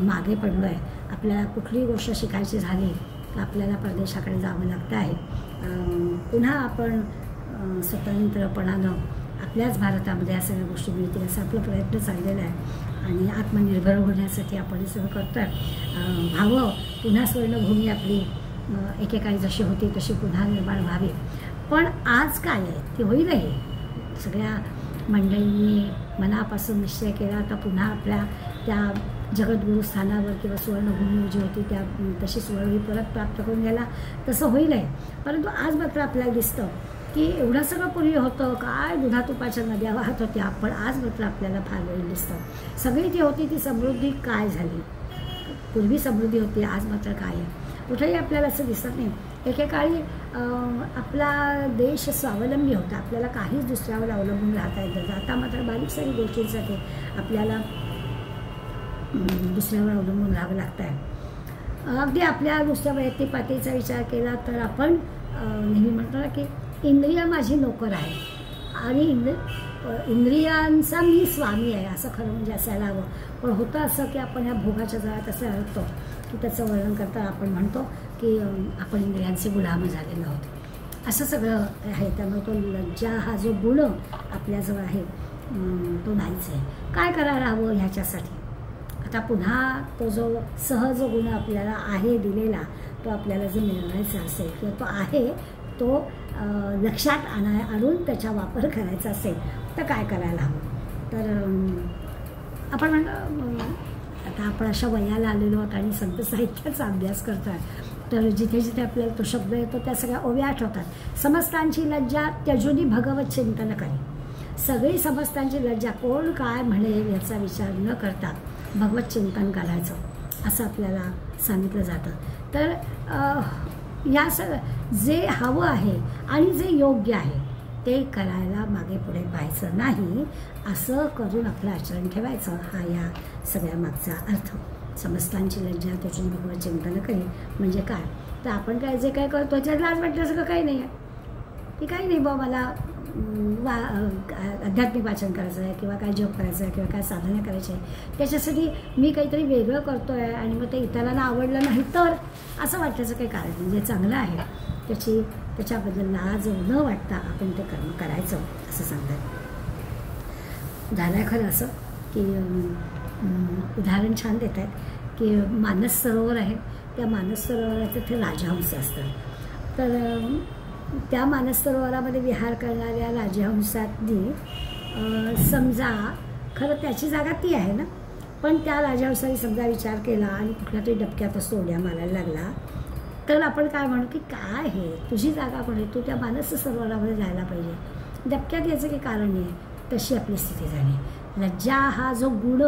मागे पडलो आहे. आपल्याला कुठलीही गोष्ट शिकायची झाली तर आपल्याला परदेशाकडे जावं लागतं आहे. पुन्हा आपण स्वतंत्रपणानं आपल्याच भारतामध्ये या सगळ्या गोष्टी मिळतील असा आपला प्रयत्न चाललेला आहे आणि आत्मनिर्भर होण्यासाठी आपण हे सगळं करतो आहे. व्हावं पुन्हा स्वर्णभूमी आपली एकेकाळी जशी होती तशी पुन्हा निर्माण व्हावी. पण आज काय आहे ते होईलही. सगळ्या मंडळींनी मनापासून निश्चय केला तर पुन्हा आपल्या त्या जगद्गुरू स्थानावर किंवा सुवर्णभूमी जी होती त्या तशी सुवर्णी परत प्राप्त करून घ्यायला तसं होईलही. परंतु आज मात्र आपल्याला दिसतं की एवढं सगळं पूर्वी होतं, काय दुधा तुपाच्या नद्या वाहत होत्या, पण आज मात्र आपल्याला फार वेळ दिसतं. सगळी जी होती ती समृद्धी काय झाली, पूर्वी समृद्धी होती, आज मात्र काय आहे कुठेही आपल्याला असं दिसत नाही. एकेकाळी आपला देश स्वावलंबी होता, आपल्याला काहीच दुसऱ्यावर अवलंबून राहता येत नव्हतं. आता मात्र बारीक सारी गोष्टींसाठी आपल्याला दुसऱ्यावर अवलंबून राहावं लागतं आहे. अगदी आपल्या दुसऱ्या वैयक्तिक पातळीचा विचार केला तर आपण नेहमी म्हणतो ना की इंद्रिय माझी नोकर आहे आणि इंद्रियांचा मी स्वामी आहे, असं खरं म्हणजे असायला हवं. पण होतं असं की आपण ह्या भोगाच्या जगात असं अडकतो की त्याचं वर्णन करता आपण म्हणतो की आपण इंद्रियांचे गुलाम झालेलो आहोत, असं सगळं आहे. त्यामुळे तो लज्जा हा जो गुण आपल्याजवळ आहे तो नाहीच आहे. काय करायला हवं ह्याच्यासाठी? आता पुन्हा तो जो सहज गुण आपल्याला आहे दिलेला तो आपल्याला जर मिळवायचा असेल किंवा तो आहे तो लक्षात आणून त्याचा वापर करायचा असेल तर काय करायला हवं? तर आपण आता आपण अशा वयाला आलेलो आहोत आणि संत साहित्याचा अभ्यास करतो आहे, तर जिथे जिथे आपल्याला तो शब्द येतो त्या सगळ्या ओव्या आठवतात. समस्तांची लज्जा त्यजुनी भगवत चिंतन करी. सगळी समस्तांची लज्जा कोण काय म्हणेल याचा विचार न करता भगवत चिंतन करायचं असं आपल्याला सांगितलं जातं. तर या जे हवं आहे आणि जे योग्य आहे ते करायला मागे पुढे पाहायचं नाही, असं करून आपलं आचरण ठेवायचं. हा या सगळ्या मागचा अर्थ. समस्तांची लज्जा त्याची भगवत चिंतन करी म्हणजे काय, तर आपण काय जे काय करतो त्याच्यात लाज वाटण्यासारखं काही नाही आहे. की काही नाही बा मला आध्यात्मिक वाचन करायचं आहे किंवा काय जप करायचं आहे किंवा काय साधना करायची आहे, त्याच्यासाठी मी काहीतरी वेगळं करतो आहे आणि मग ते इतरांना आवडलं नाही तर असं वाटायचं काही कारण नाही. जे चांगलं आहे त्याच्याबद्दल लाज न वाटता आपण ते कर्म करायचं असं सांगतात. झालं आहे खरं असं की उदाहरण छान देत आहेत की मानस सरोवर आहे, त्या मानस सरोवरात तिथे राजहंस असतात. तर त्या मानस सरोवरामध्ये विहार करणाऱ्या राजहंसातनी समजा खरं त्याची जागा ती आहे ना, पण त्या राजहंसाने समजा विचार केला आणि कुठल्या तरी डबक्यात असतो उड्या मारायला लागला तर आपण काय म्हणू की काय आहे तुझी जागा कोण आहे, तू त्या मानस सरोवरामध्ये जायला पाहिजे, डबक्यात याचं काही कारण नाही. तशी आपली स्थिती झाली. लज्जा हा जो गुण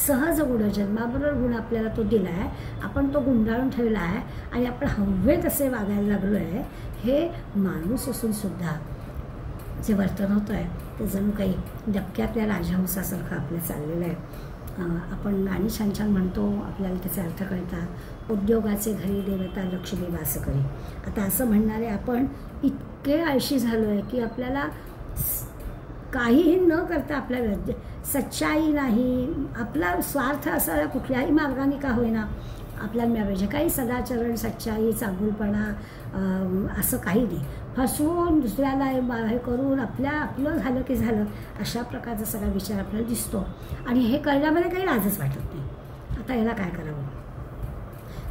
सहज गुण जन्माबरोबर गुण आपल्याला तो दिला आहे, आपण तो गुंडाळून ठेवला आहे आणि आपण हवे तसे वागायला लागलो आहे. हे माणूस असून सुद्धा जे वर्तन होतं आहे ते जणू काही डबक्यातल्या राजहंसासारखं आपलं चाललेलं आहे. आपण गाणी छान छान म्हणतो, आपल्याला त्याचे अर्थ कळतात. उद्योगाचे घरी देवता लक्ष्मी वास करी. आता असं म्हणणारे आपण इतके आळशी झालो आहे की आपल्याला काहीही न करता आपल्याला सच्चाई नाही, आपला स्वार्थ असा कुठल्याही मार्गाने का होईना आपल्याला मिळालं पाहिजे. काही सदाचरण, सच्चाई, चांगुलपणा असं काही नाही. फसवून दुसऱ्याला हे करून आपलं झालं की झालं अशा प्रकारचा सगळा विचार आपल्याला दिसतो. आणि हे करण्यामध्ये काही लाजच वाटत नाही. आता याला काय करावं?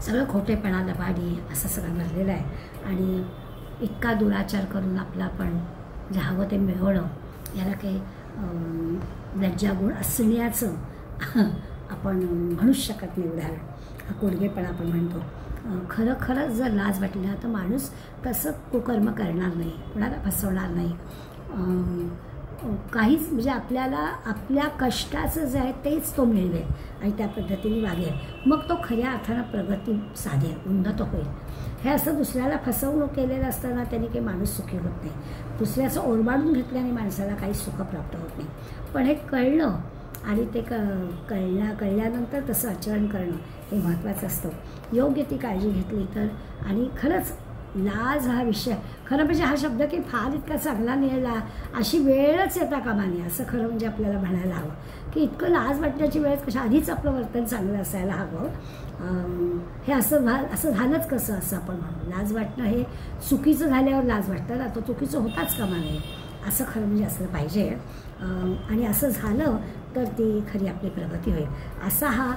सगळं खोटेपणा, लबाडी असं सगळं भरलेलं आहे. आणि इतका दुराचार करून आपला पण जे हवं ते मिळवणं, याला काही लज्जागुण असण्याचं आपण म्हणूच शकत नाही. उदाहरण हा कोडगेपणा आपण म्हणतो. खरंच जर लाज वाटली ना तर माणूस तसं कुकर्म करणार नाही, कुणाला फसवणार नाही. काहीच म्हणजे आपल्याला आपल्या कष्टाचं जे आहे तेच तो मिळवेल आणि त्या पद्धतीने वागेल. मग तो खऱ्या अर्थानं प्रगती साधेल, उन्नत होईल. हे असं दुसऱ्याला फसवणूक केलेलं असताना त्यांनी काही माणूस सुखी होत नाही. दुसऱ्याचं ओरबाडून घेतल्याने माणसाला काही सुख प्राप्त होत नाही. पण हे कळणं आणि ते कळल्यानंतर तसं आचरण करणं हे महत्त्वाचं असतं. योग्य ती काळजी घेतली तर. आणि खरंच लाज हा विषय, खरं म्हणजे हा शब्द की फार इतका चांगला निळला अशी वेळच येता कामा नये असं खरं म्हणजे आपल्याला म्हणायला हवं की इतकं लाज वाटण्याची वेळच कशा, आधीच आपलं वर्तन चांगलं असायला हवं. हे असं झालंच कसं असं आपण म्हणू. लाज वाटणं हे चुकीचं झाल्यावर लाज वाटतं ना, तो चुकीचं होताच कामा नये असं खरं म्हणजे असलं पाहिजे. आणि असं झालं तर ती खरी आपली प्रगती होईल. असा हा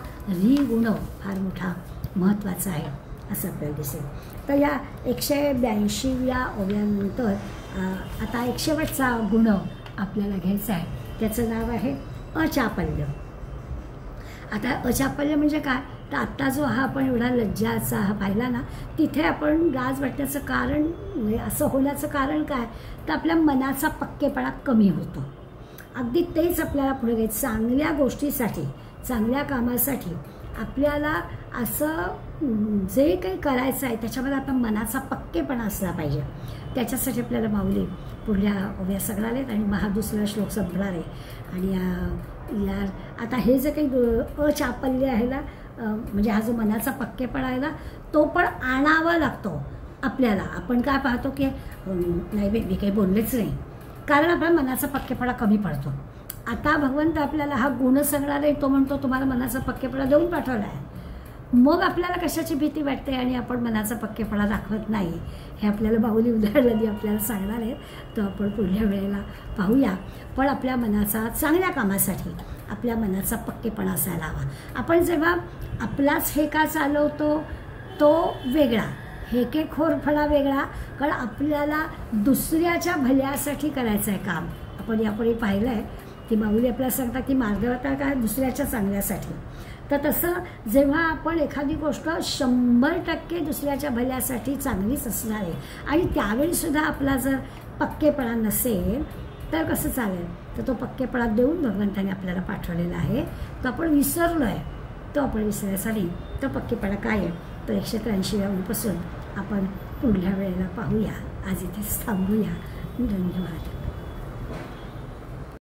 गुण फार मोठा महत्त्वाचा आहे असं आपल्याला दिसेल. तर या 182व्या ओव्यानंतर आता 100वा गुण आपल्याला घ्यायचा आहे. त्याचं नाव आहे अचापल्य. आता अचापल्य म्हणजे काय तर आत्ता जो हा आपण एवढा लज्जाचा हा पाहिला ना, तिथे आपण लाज वाटण्याचं कारण, असं होण्याचं कारण काय तर आपल्या मनाचा पक्केपणा कमी होतो. अगदी तेच आपल्याला पुढे घ्यायचं. चांगल्या गोष्टीसाठी, चांगल्या कामासाठी आपल्याला असं जे काही करायचं आहे त्याच्यामध्ये आपल्या मनाचा पक्केपणा असला पाहिजे. त्याच्यासाठी आपल्याला माऊली पुढल्या ओव्या सांगणार आहेत आणि हा दुसरा श्लोक संपणार आहे. आणि या आता हे जे काही अचापल्य आहे ना, म्हणजे हा जो मनाचा पक्केपणा आहे ना, तो पण आणावा लागतो आपल्याला. आपण काय पाहतो की नाही मी काही बोललेच नाही, कारण आपल्या मनाचा पक्केपणा कमी पडतो. आता भगवंत आपल्याला हा गुण सांगणार आहे, तो म्हणतो तुम्हाला मनाचा पक्केपणा देऊन पाठवला आहे. मग आपल्याला कशाची भीती वाटते आणि आपण मनाचा पक्केपणा दाखवत नाही. हे आपल्याला बाहुली उदाहरणाने आपल्याला सांगणार आहे, तो आपण पुढल्या वेळेला पाहूया. पण आपल्या मनाचा चांगल्या कामासाठी आपल्या मनाचा पक्केपणा असायला हवा. आपण जेव्हा आपलाच हेका चालवतो तो वेगळा, हेकेखोरपणा वेगळा, कारण आपल्याला दुसऱ्याच्या भल्यासाठी करायचं आहे काम. आपण यापुढे पाहिलं आहे की माऊली आपल्याला सांगतात की मार्गवता काय दुसऱ्याच्या चांगल्यासाठी. तर तसं जेव्हा आपण एखादी गोष्ट 100% दुसऱ्याच्या भल्यासाठी चांगलीच असणार आहे आणि त्यावेळीसुद्धा आपला जर पक्केपणा नसेल तर कसं चालेल. तर तो पक्केपणा देऊन भगवंताने आपल्याला पाठवलेला आहे. तो आपण विसरलो आहे, तो आपण विसरायचा नाही. तो पक्केपणा काय आहे तर 183व्या ओवीपासून आपण पुढल्या वेळेला पाहूया. आज इथेच थांबूया. धन्यवाद.